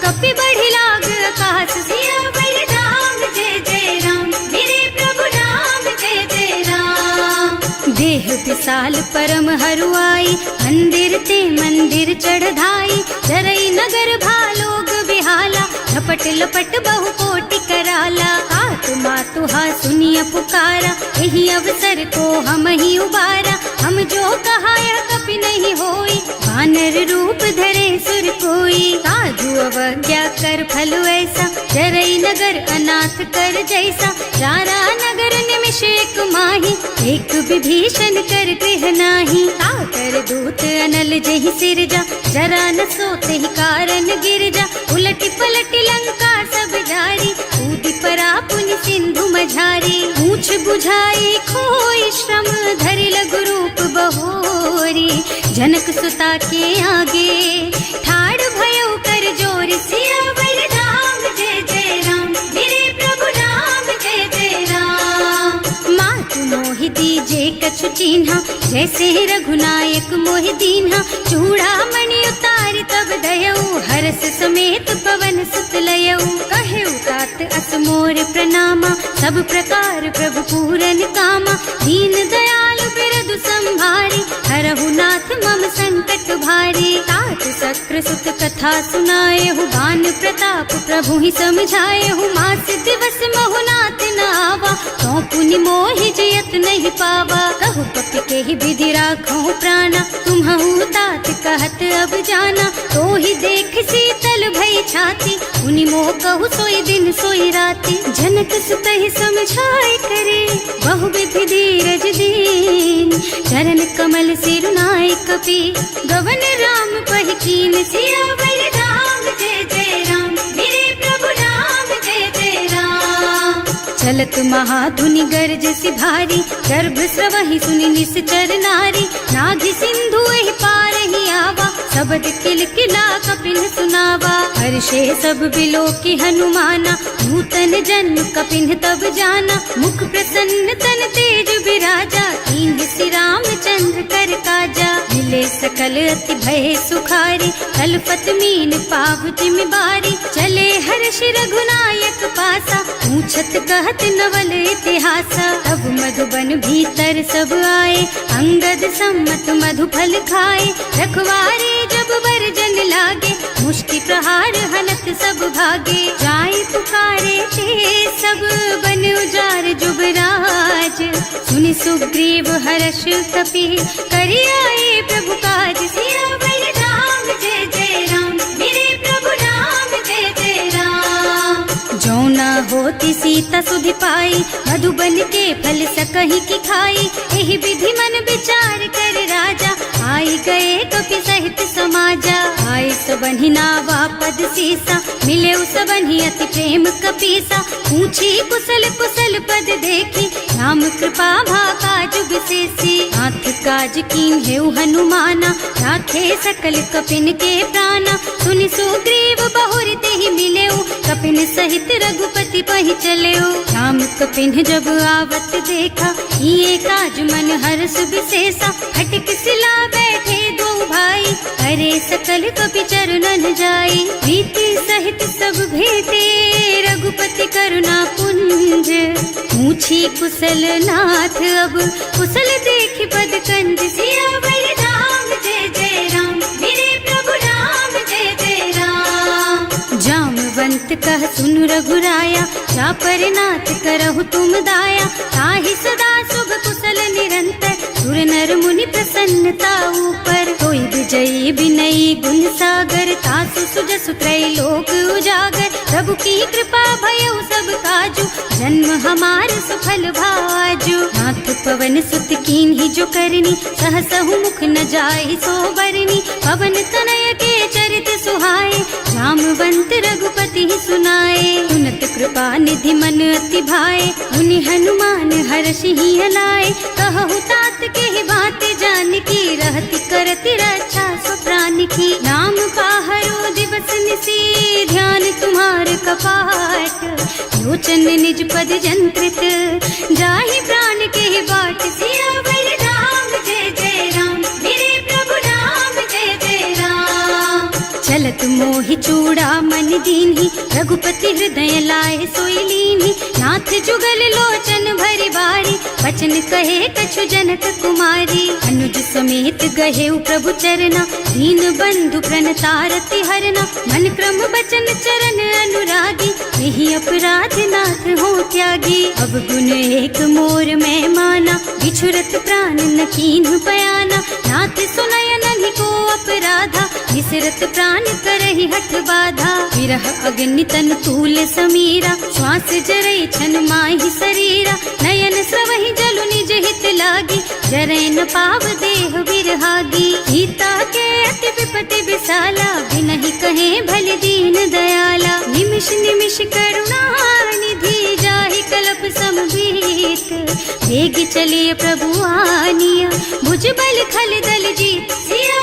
कपि बढ़ि लाग आकाश। सियावर राम जय जय राम, मेरे प्रभु राम जय जय राम। देह विशाल परम हरुआई, मंदिर ते मंदिर चढ़धाई, जरई नगर भालोग बिहाला, झपट लपट बहु कोटि कराला। आत्मा तुहा सुनिय पुकारा, यही अवसर को हम ही उबारा, हम जो कहा यह कपि नहीं होई, वानर रूप धरे सुर कोई। साधु अवज्ञा कर फल ऐसा, जरई नगर अनाथ कर जैसा, रारा नगर निमिष एक माही, एक विभीषण कर गृह नाही। ताकर दूत अनल जहि सिरजा, जरा न सोते ही कारण गिर जा, उलटी पलटी लंका सब जारी, कूदी परा पुनि सिंधु मझारी। पूछ बुझाई खोई श्रम, धरि लघु रूप बहोरी, जनक सुता के आगे ठाड़ भयो कर जोर सियावर राम जय जय राम मेरे प्रभु राम जय जय राम। मातु मोहि दीजे कछु चिन्हा जैसे रघुनायक मोहि दीन्हा चूड़ा मणि उतारि तब दयऊ हरस समेत पवन सुत लयऊ कहे तात अस मोर प्रणामा सब प्रकार प्रभु पूरन कामा दीन दयालु बिरदु संभारी हरहु नाथ मम संकट भारी। तात सक्र सुत कथा सुनाए हु बान प्रताप प्रभु ही समझाए हु मास दिवस महु नाथ न आवा तो पुनि मोहि जयत नहीं पावा कहु कपि के ही विधि राखो प्राणा तुम्हु तात कहत अब जाना तो ही देख शीतल भई छाती उनि मोह कहु सोई दिन सोई राती। जनक सुत ही समझाए करे बहु विधि धीरज दीन चरण कमल सिरुनाए कपि गवन राम पहि कीन सियावर राम जय जय राम मेरे प्रभु राम जय जय राम। चलत महाधुनि गरज सि भारी गर्भ स्रवहि सुनि निश्चर नारी नाभि सिंधु एहि पार ही आवा शब्द किलकिला कपिन सुनावा हर्षे सब बिलो की हनुमाना नूतन जन्म कपिन तब जाना मुख प्रसन्न तन तेज विराजा कीन्ह श्री रामचंद्र कर काजा मिले सकल अति भय सुखारी कलपत मीन पाव जिम्मेवारी चले हर्ष रघुनायक पासा पूछत कहत नवल इतिहासा तब मधुबन भीतर सब आए अंगद सम्मत मधु फल खाए रखवारे जब वर्जन लागे मुष्टि प्रहार हनत सब भागे जाय पुकारे ते सब बन उजार जुबराज सुनि सुग्रीव हर्ष कपि करि आए प्रभु काज सियावर राम जय जय राम मेरे प्रभु राम जय जय राम। जो न होती सीता सुधि पाई मधुबन के फल सकहि की खाई एहि विधि मन विचार कर राजा आई गए कपि सहित समाजा आए सबहि नावा पद सीसा मिले सबहि अति प्रेम कपीसा पूछी कुशल कुशल पद देखी राम कृपा भाका जुग सेसी नाथ काज कीन्हे हनुमाना राखे सकल कपिन के प्राणा सुनि सुग्रीव बहुर तेहि मिलेऊ कपिन सहित रघुपति पहि चलेऊ। राम कपिन जब आवत देखा ये काज मन हर्ष विशेषा हटिक सिला बैठे दो भाई अरे सकल कपि चरणन जाई प्रीति सहित सब भेटे रघुपति करुणा पुंज पूछी कुशल नाथ अब कुशल देखि पद कंज सियावर राम जय जय राम मेरे प्रभु राम जय जय राम। जामवंत कह सुन रघुराया जा पर नाथ करहु तुम दाया ताहि सदा शुभ कुशल निरंतर सुर नर मुनि प्रसन्नता ऊपर कोई विजयी विनयी गुण सागर तासु सुजसु त्रैलोक उजागर प्रभु की कृपा भयउ सब काजू जन्म हमार सफल भाजू। नाथ पवन सुत कीन्ही जो करनी सहसहु मुख न जाहि सो बरनी पवन तनय के चरित सुहाए जामवंत रघुपति सुनाए सुनत कृपा निधि मन अति भाए मुनि हनुमान हर्षि ही हलाए कहु तात के ही बात जान की रहती करती रक्षा सो प्राण की नाम पाहरो दिवस निसी ध्यान तुम्हार कपाट लोचन निज पद जंत्रित जाहि प्राण के ही बाट सियावर राम जय जय राम मेरे प्रभु राम जय जय राम। चलत मोहि चूड़ा मन दीन्ही रघुपति हृदय लाए सोई लीन्ही नाथ जुगल लोचन भरि बारी वचन कहे कछु जनक कुमारी अनुज समेत गहे प्रभु चरना दीन बंधु प्रणतारति हरना मन क्रम बचन चरण अनुरागी यही अपराध नाथ हो त्यागी अब गुण एक मोर में माना बिछुरत प्राण न कीन्ह बयाना नाथ सुनय नहीं को अपराधा विसरत प्राण करहि हठ बाधा विरह अग्नि तन तूल समीरा श्वास जरई छन माहि शरीरा नयन स्रवहि जलु निज हित लागी जरै न पाव देह बिरहागी सीता के अति विपति विशाला बिनहि कहे भल दीन दयाला निमिष निमिष करुणा निधि जाहि कलप समभीत वेग चलिए प्रभु आनिया भुज बल खल दल जीत सिया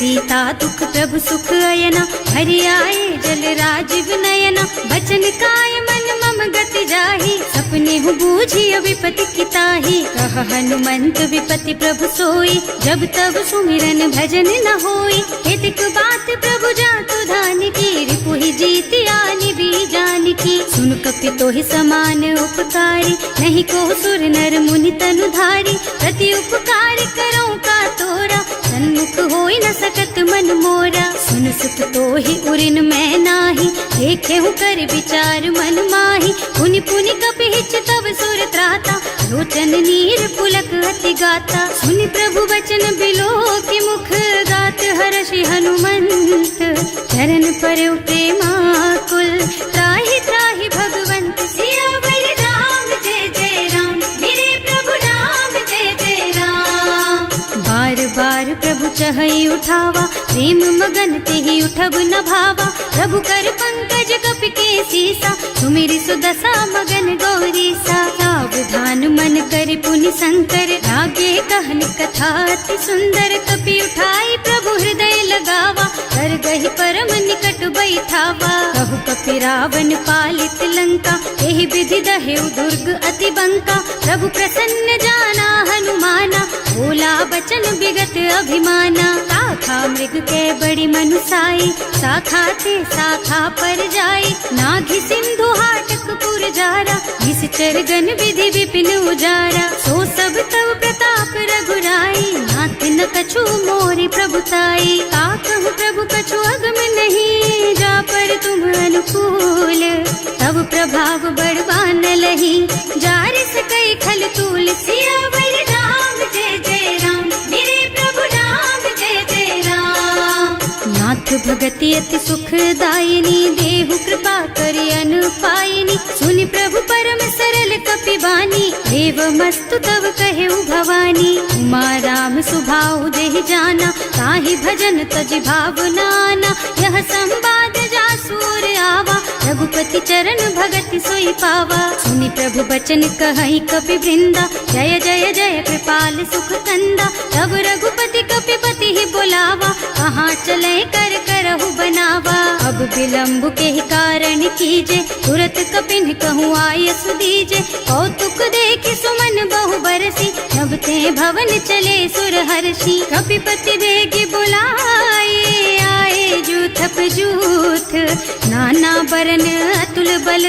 सीता दुख प्रभु सुख अयना, हरि आए जल राजीव नयना। बचन काय मन मम गति जाहि, सपने हूँ बूझिय विपति किताहि। कह हनुमंत विपति प्रभु सोई, जब तब सुमिरन भजन न होई। हेतिक बात प्रभु जातु धान की, रिपुहि जीति आनि भी जान की। सुन कपि तोहि समान उपकारी, नहीं को सुर नर मुनि तनु धारी। प्रति उपकार करो का तोरा, सन्मुख होई न सकत मन मोरा। सुन सुत तोहि उरिन मैं नाही, देखे हूँ कर विचार मन माही। पुनि पुनि कपिहिच तब सुर त्राता, लोचन नीर पुलक अति गाता। सुनि प्रभु बचन बिलो की मुख, गात हर्षि हनुमंत। चरण परउ प्रेमाकुल, त्राहि त्राहि भगवंत। सियावर राम जय जय राम, मेरे प्रभु राम जय जय राम। बार बार प्रभु चहई उठावा, प्रेम मगन तेहि उठब न भावा। प्रभु कर पंकज कपि के सीसा, सुमिरि सुदशा मगन गौरीसा। सावधान मन कर पुनि शंकर, लागे कहन कथा अति सुंदर। कपि उठाई प्रभु हृदय लगावा, कर गहि परम निकट बैठावा। कहु कपि रावण पालित लंका, एहि विधि दहेउ दुर्ग अति बंका। प्रभु प्रसन्न जाना हनुमाना, बोला बचन विगत अभिमाना। शाखा मृग के बड़ी मनुसाई, शाखा ते शाखा पर जाई। नाघि सिंधु हाटक पुर जारा, निश्चर गण विधि विपिन उजारा। सो सब तव प्रताप रघुराई, नाथ न कछु मोरि प्रभुताई। का कहु प्रभु कछु अगम नहीं, जा पर तुम अनुकूल। तब प्रभाव बड़वान लही, जार सकई खल तूल। सियावर राम जय जय राम, मेरे प्रभु राम जय जय राम। नाथ भगति अति सुखदायिनी, देहु कृपा करि अनुपायिनी। सुनि प्रभु परम सरल कपि बानी, देव मस्तु तव कहेउ भवानी। उमा राम सुभाउ देहि जाना, ताहि भजन तजि भावनाना। यह संवाद जासुर आवा, रघुपति चरण भगति सोई पावा। सुनि प्रभु बचन कहई कपि वृंदा, जय जय जय कृपाल सुख कंदा। तब रघुपति कपिपति ही बुलावा, कहाँ चले कर करहु बनावा। अब विलम्ब के ही कारण कीजे, तुरत कपिन कहूँ आयस दीजे। कौतुक देखि सुमन बहु बरसी, नभ ते भवन चले सुर हर्षि। कपिपति बेगी बुलाए, आए जूथप जूथ। नाना बरन अतुल बल,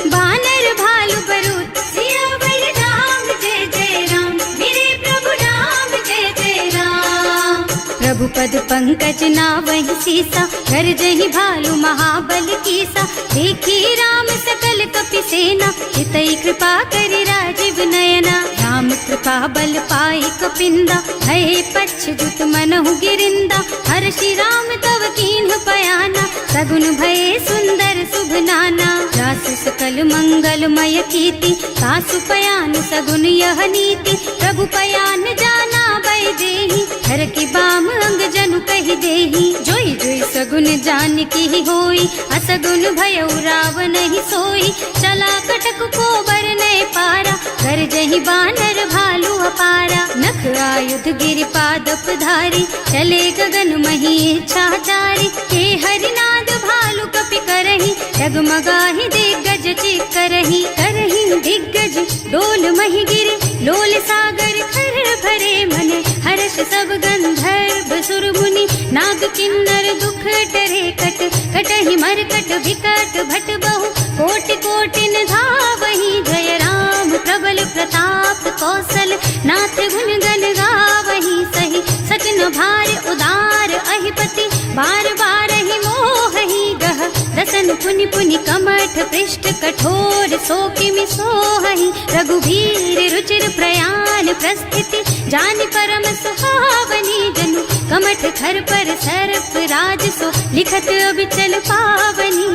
बानर भालु बरूथ। सियावर राम जय जय राम, मेरे प्रभु राम जय जय राम। प्रभु पद पंकज नावहि सीसा, कर जहि भालु महाबल कीसा। देखी राम सकल कपि सेना, हितई कृपा करि राजीव नयना। राम कृपा बल पाई कपिंदा, भये पच्छ्युत मनहु गिरिंदा। हर्षि राम तव कीन्ह पयाना, सगुन भये सुंदर शुभ नाना। जासु सकल मंगलमय कीर्ति, तासु पयान सगुन यह नीति। प्रभु पयान जाना भय देहि, हर की बाम अंग जनु कहि देहि। जोई जोई सगुन जान की होई, असगुन भयउ रावण ही सोई। चला कटक को बरने पारा, कर जहि बानर भालु अपारा। नख आयुध गिरि पादप धारी, चले गगन मही इच्छाचारी। के हरिनाद भालु कपि करहि, डगमगाहि दिग्गज चित करहि। करहि दिग्गज डोल मही गिरि, लोल सागर खर भरे मन। हर्ष सब गंधर्व सुर मुनि, नाग किन्नर दुख टरे कट। कटहि मरकट विकट भट बहु, कोटि कोटिन धावहि। जय राम प्रबल प्रताप कौशल, नाथ गुण गण गावहि। सही सचन भार उदार अहिपति, बार बार ही मोहि गह। दसन पुनि पुनि कमठ पृष्ठ, कठोर सो किमि सोहहि। रघुवीर रुचिर प्रयाण प्रस्थिति, जानि परम सुहावनी। जनु कमठ खर पर सर्प राज सो, लिखत अबिचल पावनी।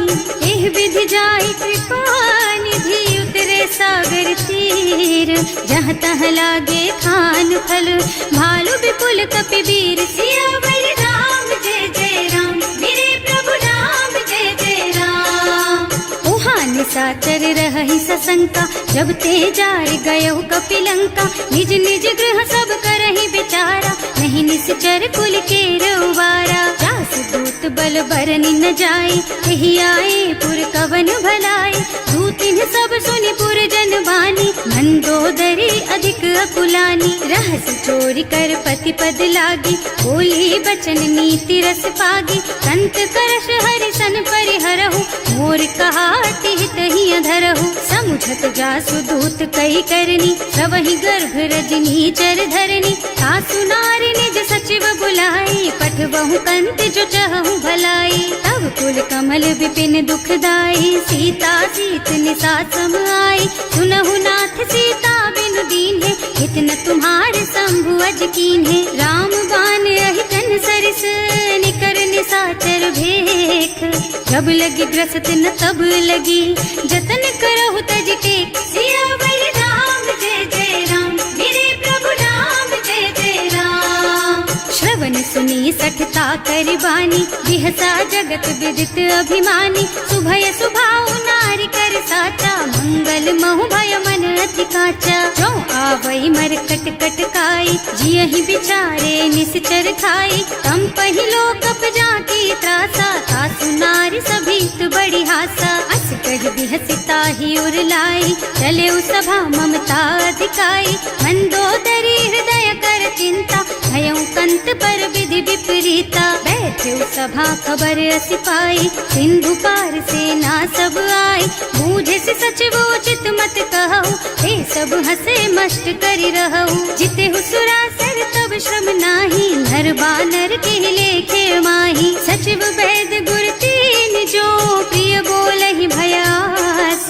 एह विधि जाहि कृपा निधि, उतरे सागर तीर। जहाँ तहाँ लागे खान फल, भालु विपुल कपि वीर। सियावर राम जय जय राम, मेरे प्रभु राम जय जय राम। उहाँ निशाचर रहहि सशंका, जब ते जार गयो कपिलंका। निज निज गृह सब करहि विचारा, नहीं निश्चर कुल के रउवारा। बल बरनि न जाए, यही आए पुर कवन भलाए। दूतिन सब सुनि पुर जन बानी, मंदोदरी अधिक अकुलानी। रहस चोरी कर पति पद लागी, बोली बचन नीति रस पागी। संत करश हरि सन परिहरहु, मोर कहा तिहित ही अधरहु। समुझत जासु दूत कही करनी, सवहि गर्भ रजनी चर धरनी। सासु नारी निज सचिव बुलाई, पठबहु कंत जो चहु भलाई। तब कुल कमल विपिन दुखदाई, सीता सीत निसा सम आई। सुनहु नाथ सीता बिनु दीन्हे, हित न तुम्हारे शंभु अज कीन्हे। राम बान अहितन सरिस, निकर निसाचर भेख। जब लगी ग्रसत न तब लगी, जतन करहु तज टेक। सियावर राम जय जय राम, मेरे प्रभु राम जय जय राम। श्रवण सुनी सठता कर बानी, बिहसा जगत विदित अभिमानी। सुभय सुभाउ नारी कर साचा, मंगल महु भय मन अति काचा। जो आवई मर कट कट काई, जियहि बिचारे निश्चर खाई। तम पहिलो कप जाकी त्रासा, सासु नारी सभीत बड़ी हासा। अस कह बिहसिता ही उर लाई, चले सभा ममता अधिकाई। मंदोदरी हृदय कर चिंता, भयउ कंत पर विधि विपरीता। बैठे सभा खबर असी पाई, सिंधु पार सेना सब आई। बूझे से सचिव उचित मत कहु, हे सब हसे मस्त करि रहु। जिते सुरासर तब श्रम नाही, नर बानर के लेखे माही। सचिव वैद गुर तीन जो, प्रिय बोलहि भयास।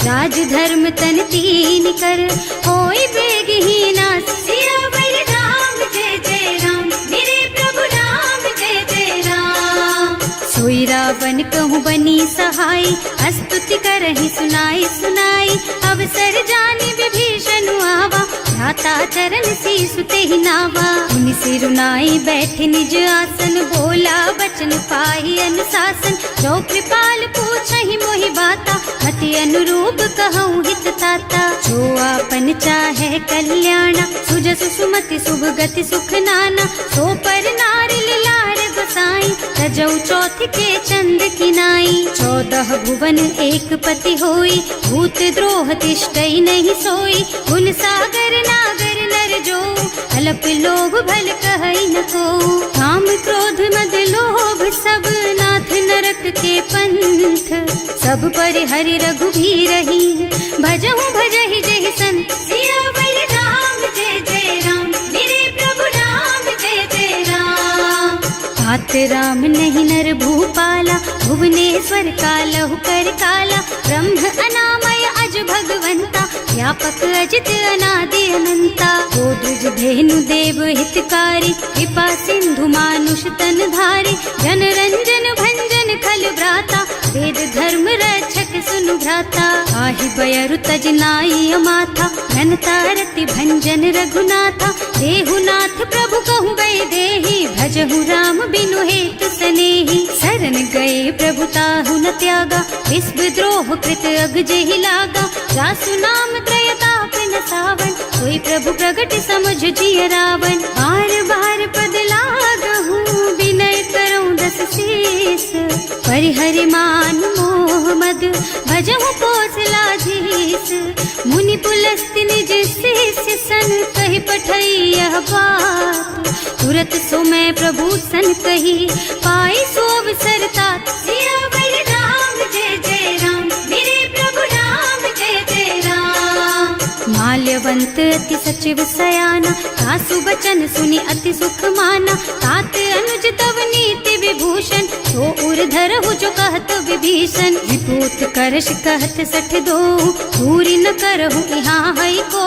राज धर्म तन तीन कर, होई बेगहि नास। सियावर राम जय जय राम, मेरे प्रभु राम जय जय राम। सोई रावण कहूँ बनी सहाय, स्तुति करहि सुनाई सुनाई। अवसर जानी विभीषण आवा, भ्राता चरण सीसु तेहि नावा। मुनि सिरुनाई बैठे निज आसन, बोला बचन पाहि अनुशासन। जो कृपाल पूछहि मोहि बाता, अति अनुरूप कहूँ हित ताता। जो आपन चाहे कल्याणा, सुजसु सुमति शुभ गति सुख नाना। सो पर नारी लार गोसाई, तजौ चौथ के चंद किनाई। 14 भुवन एक पति होई, भूत द्रोह तिष्ठई नहीं सोई। गुण सागर नागर नर जो, अल्प लोभ भल कहई न को। काम क्रोध मद लोभ सब, नाथ नरक के पंथ। सब पर हरि रघुबीरहि, भजहु भजहि जहि संत। सियावर राम जय जय राम, मेरे प्रभु राम जय जय राम। तात राम नहीं नर भूपाला, भुवनेश्वर कालहु कर काला। ब्रह्म अनामय अज भगवंता, व्यापक अजित अनादि अनंता। गोदुज धेनु देव हितकारी, कृपा सिंधु मानुष तन धारी। जन रंजन भंजन खल भ्राता, वेद धर्म रक्षक सुनु भ्राता। आहि बयरु तज नाई अमाथा, घनता रति भंजन रघुनाथा। देहुनाथ प्रभु कहु गए देहि, भजहु राम बिनु हेतु सनेहि। शरण गए प्रभु ताहु न त्यागा, विश्व द्रोह कृत अग जेहि लागा। जासु नाम त्रयताप न सावन, सोई प्रभु प्रगट समुझ जिय रावण। बार बार पद लागहु, विनय करऊं दस शीस। परिहरि मान मोह मद, भजहु कौशलाधीश। मुनि पुलस्त्य निज शिष्य सन, कहि पठई यह बात। तुरत सो मैं प्रभु सन कही, पाई सो अवसर तात। सियावर राम जय जय राम, मेरे प्रभु राम जय जय राम। माल्यवंत अति सचिव सयाना, सासु बचन सुनि अति सुख माना। तात अनुज तव नीति विभूषण, सो उर धरहु जो कहत विभीषण। विभूत करश कहत सठ दो, दूरी न करहु यहाँ हई को।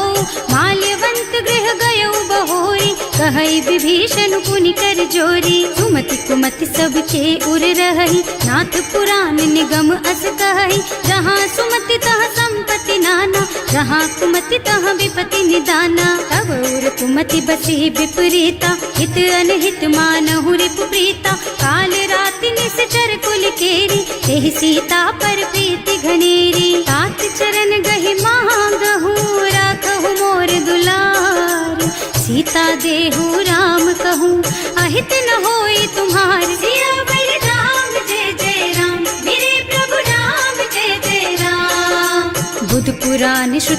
माल्यवंत गृह गयउ बहोरी, कहई विभीषण पुनि कर जोरी। सुमति कुमति सबके उर रहई, नाथ पुराण निगम अस कहई। जहाँ सुमति तहाँ संपत्ति नाना, जहाँ कुमति तहाँ विपति निदाना। तब उर कुमति बसी विपरीता, हित अनहित मानहु रिपु प्रीता। काल राति निश्चर कुल केरी, तेहि सीता पर प्रीति घनेरी। तात चरण गहि मांगहु, राखहु मोर दुलार। सीता देहु राम कहूँ, अहित न होई तुम्हार। सियावर राम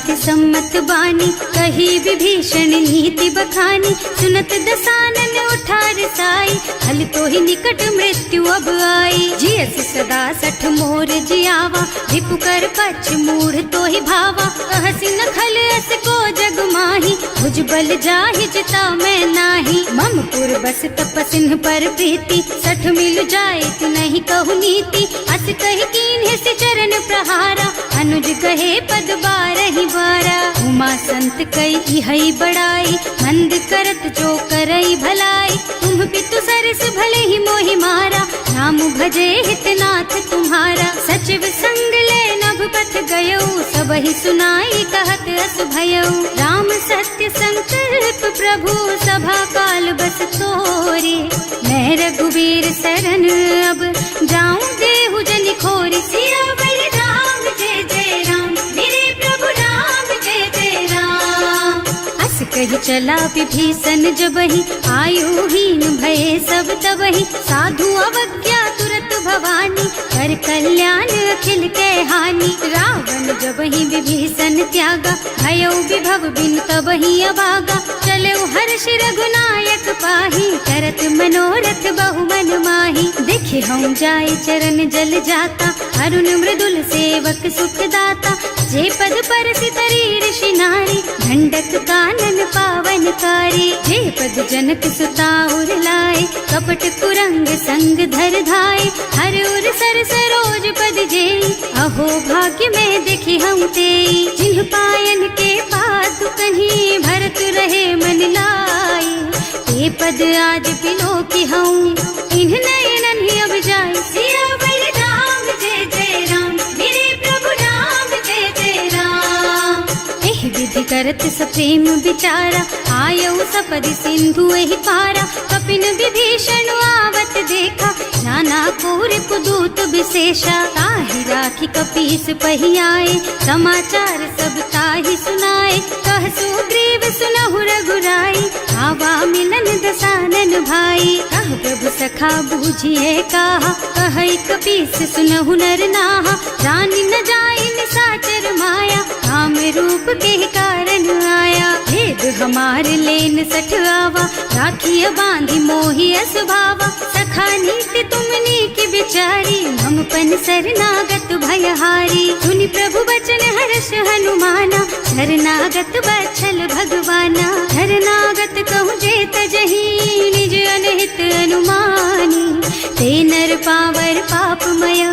बात सम्मत बानी, कही विभीषण नीति बखानी। सुनत दसानन उठा रसाई, हल तो ही निकट मृत्यु अब आई। जियस सदा सठ मोर जियावा, रिपु कर पछ मूढ़ तो ही भावा। कहसी न खल अस को जग माही, भुज बल जाहि जिता मैं नाही। मम पुर बस तपसिन्ह पर प्रीति, सठ मिल जाए तु नहीं कहु नीति। अस कहि कीन्ह से चरण प्रहारा, अनुज कहे पद बारहि बारा। उमा संत कई इहै बड़ाई, मंद करत जो करई भलाई। तुम पितु सरस भले ही मोहि मारा, नाम भजे हितनाथ तुम्हारा। सचिव संग ले नभ पथ गयो, सबहि सुनाई कहत अस भयो। राम सत्य संकल्प प्रभु, सभा काल बस तोरे। मैं रघुवीर सरन अब, जाऊं देहु जनि खोरि। सियावर राम जय जय राम, मेरे प्रभु राम जय जय राम। अस कहि चला विभीषण जबहि, आयुहीन भये सब तबहि। साधु अवज्ञा तुरत भवानी, कर कल्याण अखिल के हानि। रावण जबहि विभीषण त्यागा, भयो विभव बिन तबहि अभागा। चलो हर्ष रघुनायक पाहि, करत मनोरथ बहु मन माहि। देखे हम जाय चरण जल जाता, अरुण मृदुल सेवक सुख दाता। जे पद पर सितरी ऋषि नारी, ढंडक कानन पावन कारी। जे पद जनक सुता उर लाए, कपट कुरंग संग धर धाय। हर उर सर सरोज पद जेई, अहो भाग्य में देखी हम तेई। जिन्ह पायन के पातु कहीं, भरत रहे मन लाई। ते पद आज बिलो की हूँ, इन्ह नयनन ही अब जाए। सियावर राम जय जय राम, मेरे प्रभु राम जय जय राम। एहि विधि करत सप्रेम विचारा, आयऊ सपदि सिंधु एहि पारा। कपिन विभीषण आवत देखा, नाना कोर कुदूत विशेषा। ताहि राखी कपीस पहि आए, समाचार सब ताहि सुनाए। कह सुग्रीव सुनहु रघुराई, आवा मिलन दसानन भाई। कह प्रभु सखा बूझिए काहा, कहै कपीस सुनहु नर नाहा। जानि न जाय निसाचर माया, काम रूप के कारण आया। भेद हमार लेन सठ आवा, राखिय बांधि मोहि असभावा। सखा नीति तुमनी की बिचारी, हम पन शरणागत भयहारी। सुनि प्रभु बचन हर्ष हनुमाना, शरणागत बछल भगवाना। शरणागत कहूँ जे तजहि, निज अनहित अनुमानी। ते नर पावर पापमय,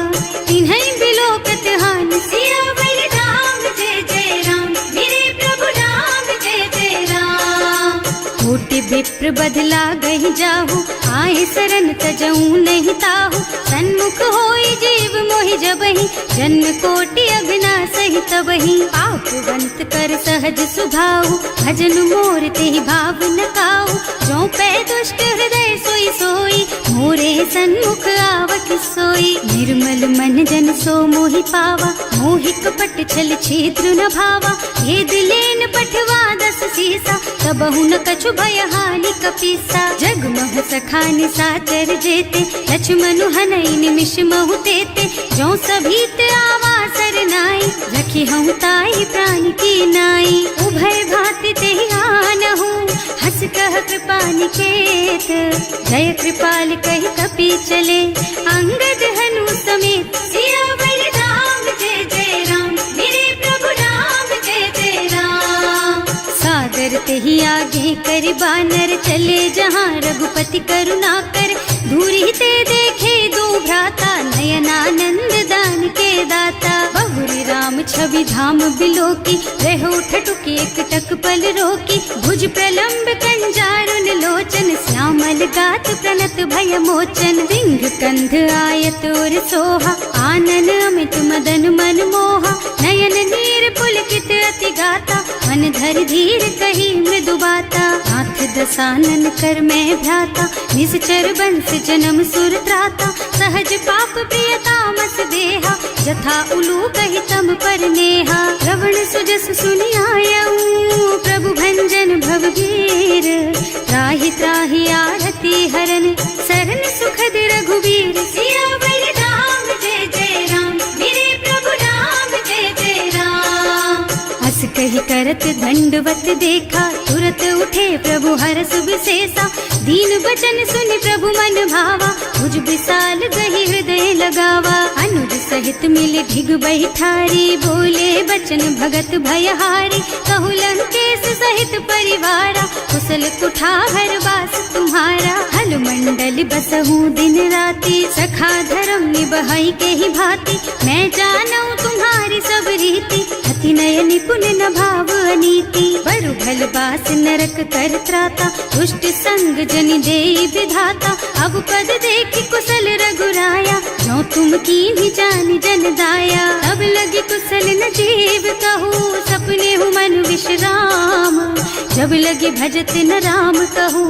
तिन्है बिलोकत हानि। सियावर राम जय जय राम, मेरे प्रभु राम जय जय राम। कोटि विप्र बदला गहि जाहु, आए सरन तजऊ नहीं ताहु। सन्मुख होई जीव मोहि जबहि, जन्म कोटि अभिनाशहि तबहि। पापवंत कर सहज सुभाऊ, भजन मोर तेहि भाव न काऊ। जो पै दुष्ट हृदय सोई सोई, मोरे सन्मुख आवत सोई। निर्मल मन जन सो मोहि पावा, मोहि कपट छल छिद्र न भावा। भेद लेन पठवा दस सीसा, तबहु न कछु भय हानि कपीसा। जगमह सखा निसाचर जेते, लक्ष्मण हनई निमिष महु तेते। जो सभीत आवा सरनाई, रखी हूँ ताई प्राण की नाई। उभय भांति तेहि आनहु, हस कह कृपा निकेत। जय कृपाल कहि कपि चले, अंगद हनु समेत। सियावर राम जय जय राम, मेरे प्रभु राम जय जय राम। सादर तेहि आगे कर बानर, चले जहाँ रघुपति करुणा कर। दूरी ते देखे दो भ्राता, नयनानंद दान के दाता। बहुरी राम छवि धाम बिलोकी, रहो ठटुकी एक टक पल रोकी। भुज प्रलंब कंजारुन लोचन, श्यामल गात प्रणत भय मोचन। सिंह कंध आयत और सोहा, आनन अमित मदन मन मोहा। नयन नीर पुलकित अति गाता, मन धर धीर कही मृदु बाता। नाथ दसानन कर मैं भ्राता, निश्चर बंस जन्म सुर त्राता। सहज पाप प्रियता मस देहा, जथा उलू कहि तम पर नेहा। श्रवण सुजस सुनि आयऊ, प्रभु भंजन भवभीर। त्राहि त्राहि आरती हरन, सरन सुखद रघुवीर। सियावर राम जय जय राम, मेरे प्रभु राम जय जय राम। अस कहि करत दंडवत देखा, तुरत उठे प्रभु हरस विशेषा। दीन बचन सुनि प्रभु मन भावा, मुझ विशाल गही हृदय लगावा। अनुज सहित मिल ढिग बैठारी, बोले बचन भगत भयहारी। कहु लंकेश सहित परिवारा, कुशल कुठार वास तुम्हारा। हल मंडल बसहु दिन राति, सखा धर्म निबहई के ही भांति। मैं जानू तुम्हारी सब रीति, अति नय निपुण न भाव अनीति। बरु भल बास नरक कर त्राता, दुष्ट संग जन देई विधाता। अब पद देखि कुशल रघुराया, जो तुम कीन्ही जानि जन दाया। तब लगी कुशल न जीव कहू, सपने हूँ मन विश्राम। जब लगी भजत न राम कहू,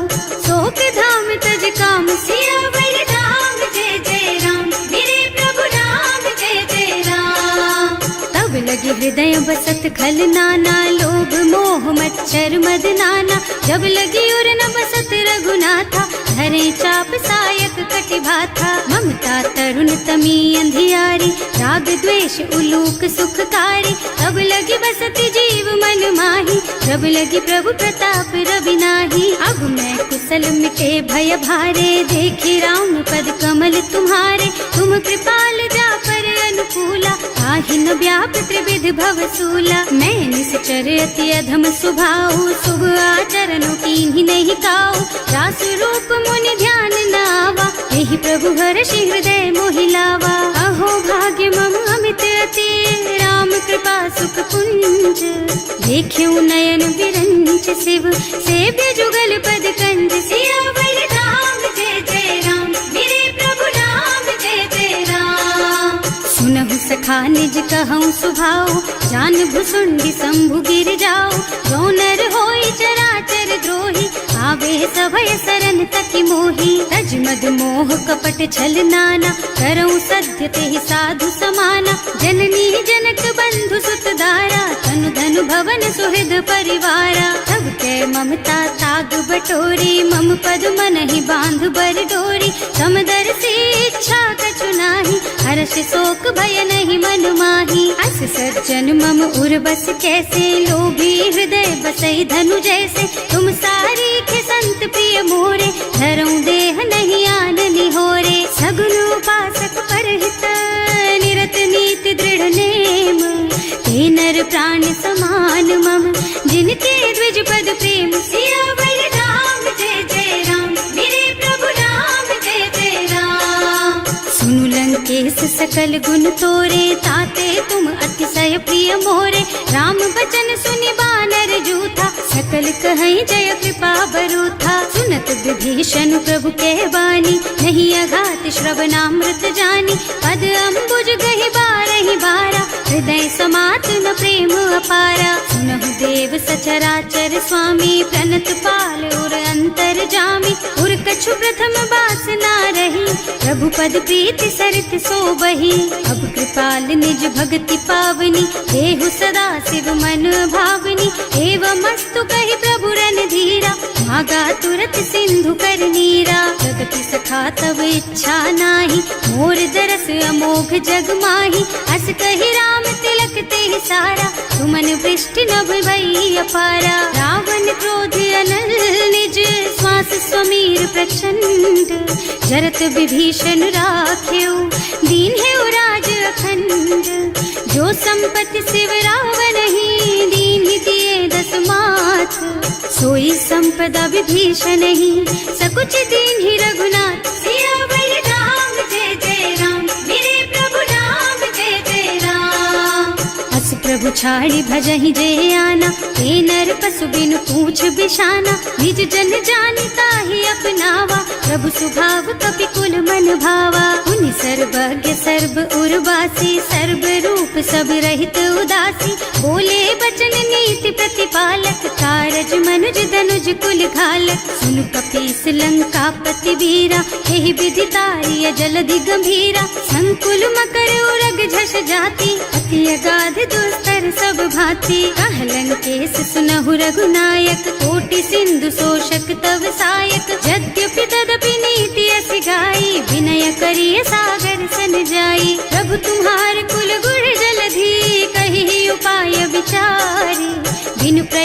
सोक धाम तज काम। सियावर राम जय जय राम, मेरे प्रभु राम जय जय राम। तब लगी हृदय बसत खल नाना, लोभ मोह मच्छर मद नाना। जब लगी उर न बसत रघुनाथा, धरे चाप सायक कटि भाथा। ममता तरुण तमी अंधियारी, राग द्वेष उलूक सुखकारी। तब लगी बसती जीव मन माही, जब लगी प्रभु प्रताप रवि नाही। अब मैं कुशल मिटे भय भारे, देखी राम पद कमल तुम्हारे। तुम कृपाल जा पर अनुकूला, ताहि न व्याप त्रिविध भव सूला। मैं निश्चर अति अधम स्वभाव, शुभ आचरणों कीन्ही नहीं काऊ। रास रूप मुनि ध्यान न आवा, यही प्रभु हर्षि हृदय मोहिलावा। अहो भाग्य मम अमित अति, राम कृपा सुख पुंज। देख्यू नयन विरंच शिव, सेव्य जुगल पद कंज। सियावर राम जय जय राम, मेरे प्रभु राम जय जय राम। सुनहु सखा निज कहूँ सुभाव, जान भुसुंडी शंभु गिर जाओ। जो नर होई चराचर द्रोही, आवे सभय सरन तकी मोही। तज मद मोह कपट छल नाना, करऊँ सत्य तेहि साधु समाना। जननी जनक बंधु सुत दारा, तनु धनु भवन सुहृद परिवारा। तब के ममता ताग बटोरी, मम पद मनहि बांध बर डोरी। समदर्शी इच्छा कछु नाही, हर्ष शोक भय नहीं मन माही। अस सज्जन मम उर बस कैसे, लोभी हृदय बसई धनु जैसे। तुम सारी के संत प्रिय मोरे, धरऊं देह नहीं आन निहोरे। सगुन उपासक परहित, निरत नीति दृढ़ नेम। ते नर प्राण समान मम, जिनके द्विज पद प्रेम। सियावर राम जय जय राम, मेरे प्रभु राम जय जय राम। सुनु लंकेश सकल गुण तोरे, ताते तुम अतिशय प्रिय मोरे। राम बचन सुनि बानर जूथा, सकल कहई जय कृपा बरूथा। सुनत विभीषण प्रभु के बानी, नहीं अघात श्रवणामृत जानी। पद अम्बुज गहि बारहि बारा, हृदय समात न प्रेम अपारा। सुनहु देव सचराचर स्वामी, प्रणत पाल उर अंतर जामी। उर कछु प्रथम बास ना रही, प्रभु पद प्रीति सरित सोबही। अब कृपाल निज भक्ति पावनी, देहु सदा शिव मन भावनी। एवं मस्तु कहि प्रभु रन धीरा, मागा तुरत सिंधु कर नीरा। जगति सखा तब इच्छा नाही, मोर दरस अमोघ जग माही। अस कहि राम तिलक तेहि सारा, तुमन वृष्टि नभ भई अपारा। रावण क्रोध अनल निज, श्वास स्वमीर प्रचंड। जरत विभीषण राख्यो, दीन है राज अखंड। जो संपत्ति शिव रावण ही, दीन ही दिए दस माथ। सोई संपदा विभीषण ही, सकुच दीन ही रघुनाथ। सियावर राम जय जय राम, मेरे प्रभु राम जय जय राम। अस प्रभु छाड़ी भजहि जय आना, ते नर पशु बिनु पूछ बिशाना। निज जन जानि ताहि अपनावा, प्रभु सुभाव कपि कुल मन भावा। उनि सर्वज्ञ सर्व उर्वासी, सर्व रूप सब रहित उदासी। बोले बचन नीति प्रतिपालक, कारज मनुज धनुज कुल घालक। सुनु कपीस लंकापति वीरा, एहि विधि तारिय जलधि गंभीरा। संकुल मकर उरग झष जाति, अति अगाध दुस्तर सब भांति। कह लंकेश सुनहु रघुनायक, कोटि सिंधु शोषक तव सायक। यद्यपि तदपि नीति अस गाई, विनय करिय सागर सन जाई। प्रभु तुम्हार कुल गुण जलधि, कहि उपाय विचारी।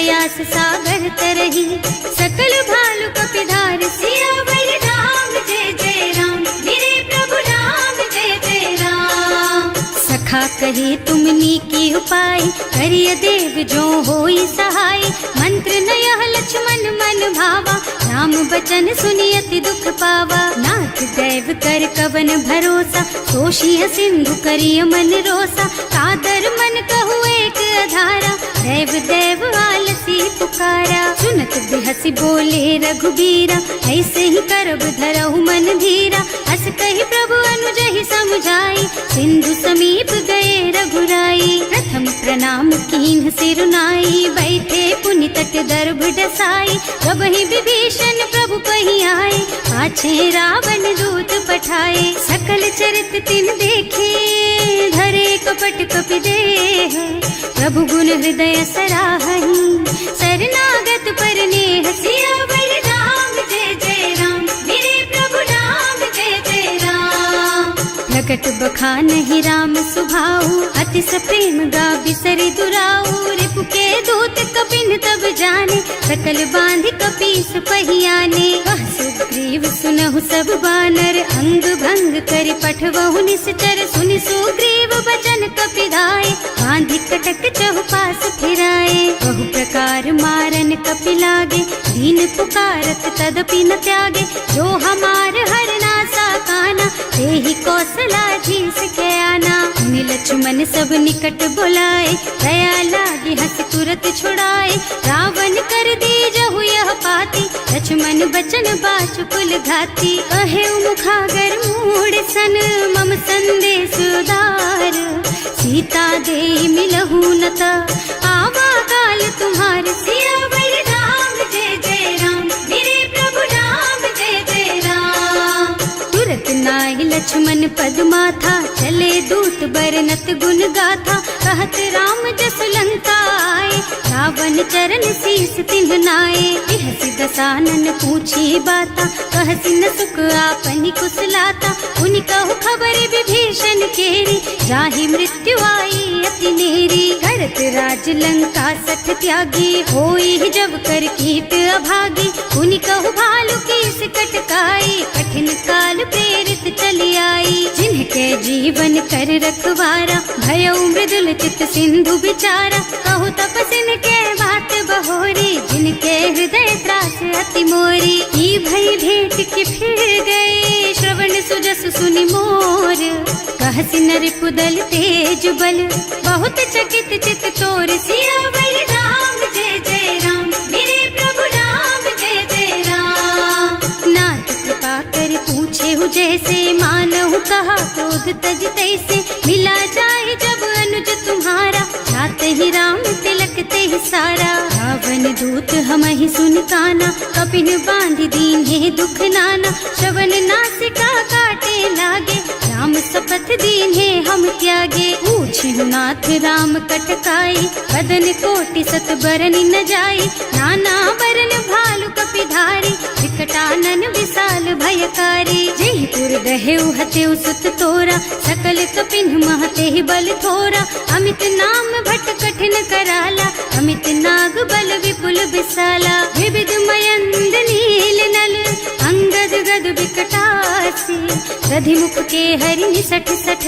प्रयास सागर तरही, सकल भालु कपिधार सियावर राम जय जय राम, मेरे प्रभु राम जय जय राम। सखा कहे तुमनी की उपाय, करिय देव जो होई सहाय, मंत्र नयह लक्ष्मण मन भावा, राम बचन सुनियति दुख पावा। नाथ दैव कर कवन भरोसा, सोशिय सिंधु करिय मन रोसा, कादर मन कहु एक अधारा, दैव दैव आलसी पुकारा। सुनत बिहसी बोले रघुबीरा, ऐसे ही करब धरहु मन धीरा, हस कहि प्रभु अनुजहि समझाई, सिंधु समीप गए रघुराई। प्रथम प्रणाम कीन्ह सिरुनाई, बैठे पुनि तट दर्भ डसाई, प्रभहि विभीषण प्रभु कहि आए, पाछे रावण दूत पठाए। सकल चरित तिन देखे, धरे कपट कपि देह, प्रभु गुण हृदय सराहहि, शरणागत पर नेह। सियावर राम जय जय राम, मेरे प्रभु राम जय जय राम। प्रकट बखानहि राम सुभाऊ, अति सप्रेम गा बिसरि दुराऊ, रिपु के दूत कपिन तब जाने, सकल बांधि कपीस पहियाने। वह सुग्रीव सुनहु सब बानर, अंग भंग करि पठवहु निश्चर, सुनि सुग्रीव बचन कपिधाय, बांधि कटक चहुपास फिराए। बहु प्रकार मारन कपि लागे, दीन पुकारत तदपि न त्यागे, जो हमार हरनासा काना, तेहि कौशलाधीश के आना। मुनि लक्ष्मण सब निकट बुलाए, दया लागी हंस तुरत छुड़ाए, रावण कर दीजहु यह पाती, लक्ष्मण बचन बाचु कुल घाती। कहे मुखागर मूढ़ सन, मम संदेश उदार, सीता दे मिलहु न ता, आवा काल तुम्हारे। सियावर राम जय जय राम, मेरे प्रभु राम जय जय राम। तुरत नाहि लक्ष्मण पद माथा, चले दूत बरनत गुण गाथा, कहत राम जस लंका आए, रावण चरण शीस तिन्ह नाए। बिहसि दसानन पूछी बाता, कहसि न सुख आपनि कुशलाता, उनि कहु खबर विभीषण केरी, जाहि मृत्यु आई अति नेरी। करत राज लंका सठ त्यागी, होई जब कर कीट अभागी, उनि कहु भालु कीस कटकाई, कठिन काल प्रेरित चली आई। जिनके जीवन कर रखवारा, भयउ मृदुल चित सिंधु बिचारा, कहु तपसिन के बात बहोरी, जिनके हृदय त्रास अति मोरी। ई भई भेंट के फिर गए, श्रवण सुजस सुनि मोर, कहसि नर पुदल तेज बल, बहुत चकित चित तोर। सियावर राम जय जय राम, मेरे प्रभु राम जय जय राम। नाथ कृपा कर पूछे हु जैसे, मानहु कहा क्रोध तज तैसे, मिला जाए जब अनुज तुम्हारा, जाते ही राम तिलक ते ही सारा। रावण दूत हमहि सुन काना, कपिन बांधि दीन्हे दुख नाना, श्रवण नासिका काटे लागे, राम शपथ दीन्हे हम त्यागे। पूछिहु नाथ राम कटकाई, बदन कोटि सत बरनि न जाई, नाना बरन भालु कपिधारी, विकटानन विशाल भयकारी। जेहि पुर दहेउ हतेउ सुत तोरा, सकल कपिन महते ही बल थोरा, अमित नाम भट कठिन कराला, अमित नाग बल विपुल विशाला। विविध मयंद नील नल, अंगद गद विकटासी, दधि मुख के हरि निसठ सठ,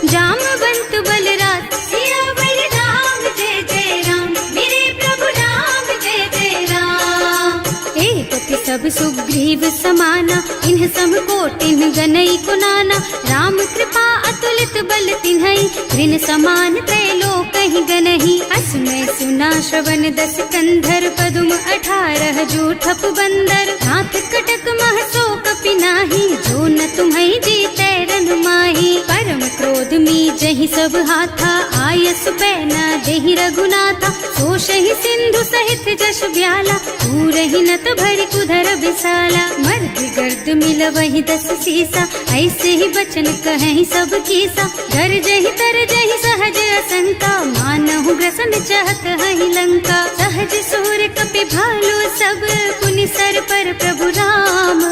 जामवंत बलराज। सियावर राम जय जय राम, मेरे प्रभु राम जय जय राम। एक पति सब सुग्रीव समाना, इन्ह सम कोटिन गनई कुनाना, राम कृपा अतुलित बल तिन्हई, ऋण समान त्रैलोकहि गनहि। असमय सुना श्रवण दस कंधर, पदुम 18 जूठप बंदर, नाथ कटक मह सो कपि नाही, जो न तुम्हई जीतै रन माही। परम क्रोध मी जहि सब हाथा, आयस पैना देहि रघुनाथा, सोषहि सिंधु सहित जश ब्याला, पूरहि नत भरि कुधर विशाला। मर्द गर्द मिलवहि 10 सीसा, ऐसे ही बचन कहें सब कीसा, गरजहि तरजहि सहज असंका, मानहु ग्रसन चाहत हहि लंका। सहज सूर कपि भालु सब, पुनि सर पर प्रभु राम,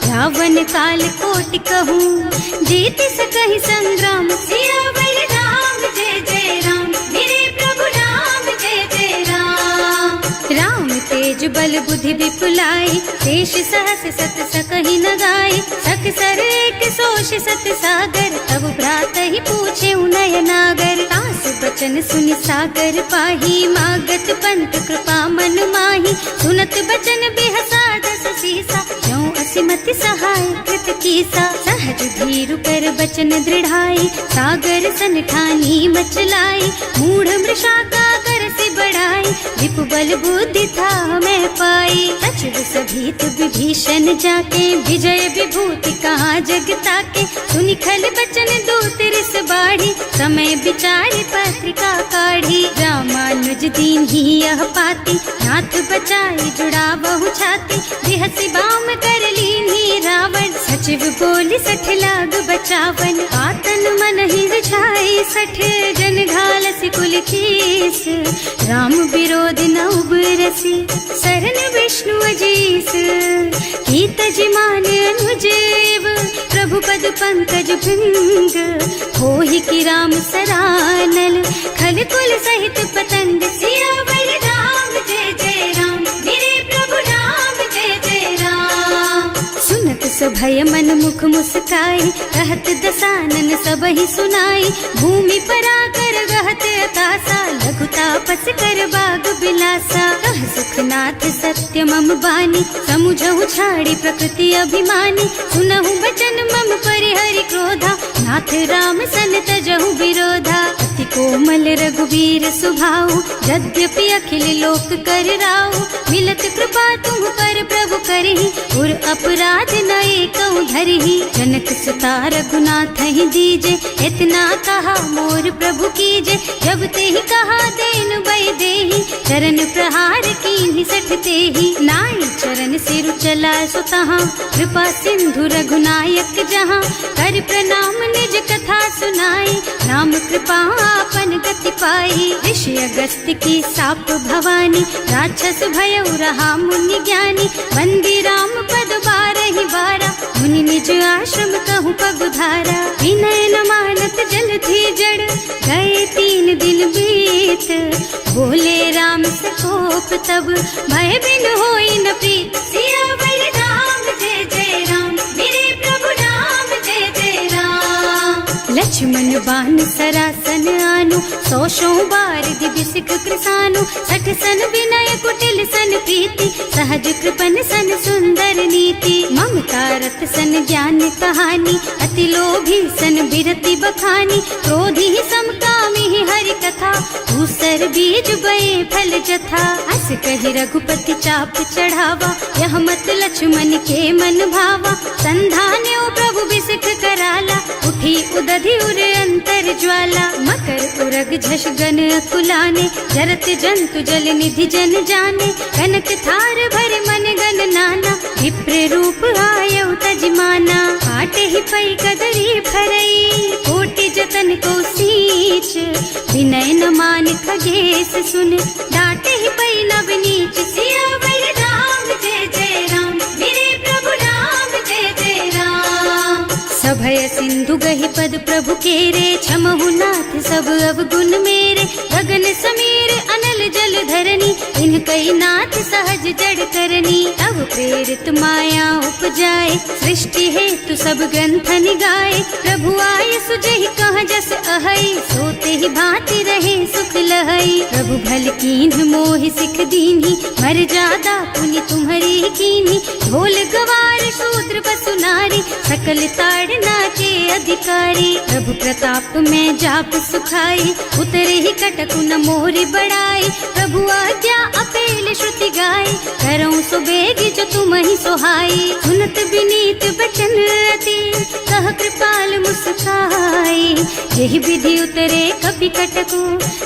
रावण काल कोटि कहूँ, जीत सकहि संग्राम। सियावर राम जय जय राम, मेरे प्रभु राम जय जय राम। तेज बल बुद्धि विपुलाई, शेष सहस सत सकहि न गाय, सख सर एक सोष सत सागर, तब भ्रात ही पूछे उनय नागर, तास बचन सुनि सागर पाही, मागत पंत कृपा मन माही, सुनत बचन बिहसा दस सीसा, ज्यों असिमति सहाय कृत कीसा, सहज धीरु कर बचन दृढ़ाई, सागर सन ठानी मचलाई, मूढ़ मृषा का कर से बढ़ाई, विपु बल बुद्धि था मैं पाई, सचिव सभीत विभीषण जाके, विजय विभूति कहाँ जगता के, सुनि खल बचन दूत रिस बाढ़ी, समय विचारि पत्रिका काढ़ी, रामानुज दीन ही यह पाती, नाथ बचाई जुड़ा बहु छाती, बिहसी बाम कर लीन्ही रावण, सचिव बोली सठ लाग बचावन, आतन मन ही रिझाई सठ, जन घालसी कुल कीस, राम विरोध न उबरसी, सरन विष्णु अजीस, कीत जिमान अनुजेव, प्रभु पद पंकज भृंग, होहि की राम सरानल, खल कुल सहित पतंग, सियावर राम जय जय राम, मेरे प्रभु राम जय जय राम, सुनत सभय मन मुख मुस्काई, कहत दसानन सबहि सुनाई, भूमि पराकर गहत अकासा, लघु तापस कर बाग बिलासा, कह सुखनाथ सत्य मम बानी, समुझहु छाड़ी प्रकृति अभिमानी, सुनहु बचन मम परिहरि क्रोधा, नाथ राम सन तजहु विरोधा, अति कोमल रघुवीर सुभाऊ, यद्यपि अखिल लोक कर राऊ, मिलत कृपा तुम पर प्रभु करहि, उर अपराध न एकौ धरहि, जनक सुता रघुनाथ ही दीजे, इतना कहा मोर प्रभु कीजे, जब ते ही कहा देन बई देहि, चरण प्रहार कीन्ही सठ तेहि, नाई चरण सिरु चला सुतहाँ, कृपा सिंधु रघुनायक जहाँ, कर प्रणाम निज कथा सुनाई, नाम कृपा आपन गति पाई, ऋषि अगस्त्य की साप भवानी, राक्षस भयउ रहा मुनि ज्ञानी, बंदी राम पद बारहि बारा, मुनि निज आश्रम कहूँ पगुधारा, विनय न मानत जल थी जड़, गए 3 दिन बीत, बोले राम सकोप तब, भय बिन होई न प्रीत, सियावर राम जय जय राम, मेरे प्रभु राम जय जय राम, लक्ष्मण बान सरासन आनु, 100 बार दिव्य सिख कृसानु, 60 सन विनय कुटिल सन प्रीति, सहज कृपन सन सुंदर नीति, ममता रत सन ज्ञान कहानी, अति लोभी सन बिरति बखानी, क्रोधी समकामी ही हरि कथा, दूसर बीज बये फल जथा, अस कहि रघुपति चाप चढ़ावा, यह मत लक्ष्मण के मन भावा, संधान्यो प्रभु बिसिख कराला, उठी उदधि उरे अंतर ज्वाला, मकर उरग झष गन अकुलाने, जरत जंतु जल निधि जन जाने, कनक थार भर मन गन नाना, विप्र रूप आयउ तजमाना, काटे ही पई कदरी भरई, कोटि जतन को सींच, विनय न मान खगेश सुन, डांटे ही पई नव नीच, सियावर राम जय जय राम, मेरे प्रभु राम जय जय राम, सभय सिंधु गहि पद प्रभु केरे, क्षमहु नाथ सब अवगुण मेरे, गगन समीर अनल जल धरनी, इन्ह कई नाथ सहज जड़ करनी, तब प्रेरित माया उपजाए, सृष्टि हेतु सब ग्रंथन गाए, प्रभु आय सुजहि कह जस अहै, सोते ही भांति रहे सुख लहै, प्रभु भल कीन्ह मोहि सिख दीन्ही, मर जादा पुनि तुम्हरी कीन्ही, ढोल गवार शूद्र बसु नारी, सकल ताड़ नाचे अधिकारी, प्रभु प्रताप में जाप सुखाई, उतरे ही कटकु न मोरि बड़ाई, प्रभु आज्ञा अपेल श्रुति गाई, करऊं सो बेगी जो तुम ही सोहाई, सुनत विनीत बचन अति, कह कृपाल मुस्काई, यही विधि उतरे कपि कटकु,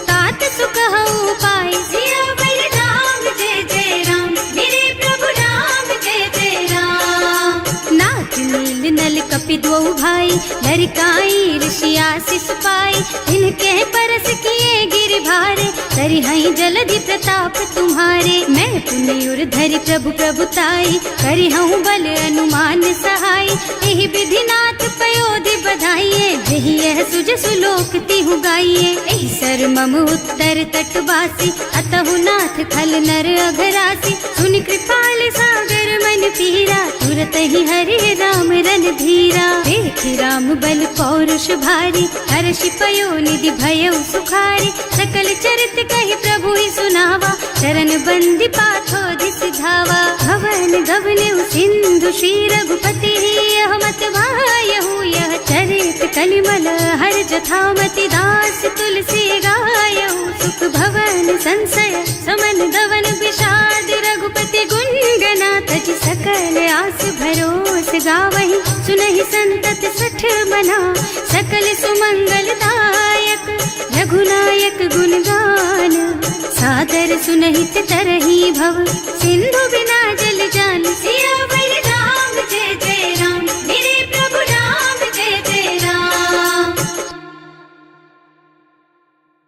तात सुकहु पाई, सियावर राम जय जय राम, मेरे प्रभु राम जय जय राम, नाथ नील नल कपि दो भाई, लरिकाई ऋषि आशीष पाई, इनके परस किए गिर भारे, तरिहई जलधि प्रताप तुम्हारे, मैं पुनि उर धरि प्रभु प्रभुताई, करिहऊँ बल अनुमान सहाय, यही विधि नाथ पयोधि बधाइए, यही यह जसु जसु लोक तिहु गाइए। एहि सर मम उत्तर तटवासी, अतहु नाथ खल नर अघरासी। सुनि कृपाल सागर मन पीरा, तुरत ही हरि राम रन धीरा। देखि राम बल पौरुष भारी, हर्षि पयो निधि भयउ सुखारी। सकल चरित कहि प्रभु ही सुनावा, चरण बंदी पाथो दिस धावा। भवन गवनेउ सिंधु श्री रघुपति, यह मत वायहु यह चरित कलिमल हर जथामति। दास तुलसी गायहु, सुख भवन संशय समन दवन विषाद। रघुपति गुण गना तज सकल आस भरोस गावहि। सुनहि संतत सठ मना, सकल सुमंगल दायक। रघुनायक गुण गान, सादर सुनहित तरहि भव। सिंधु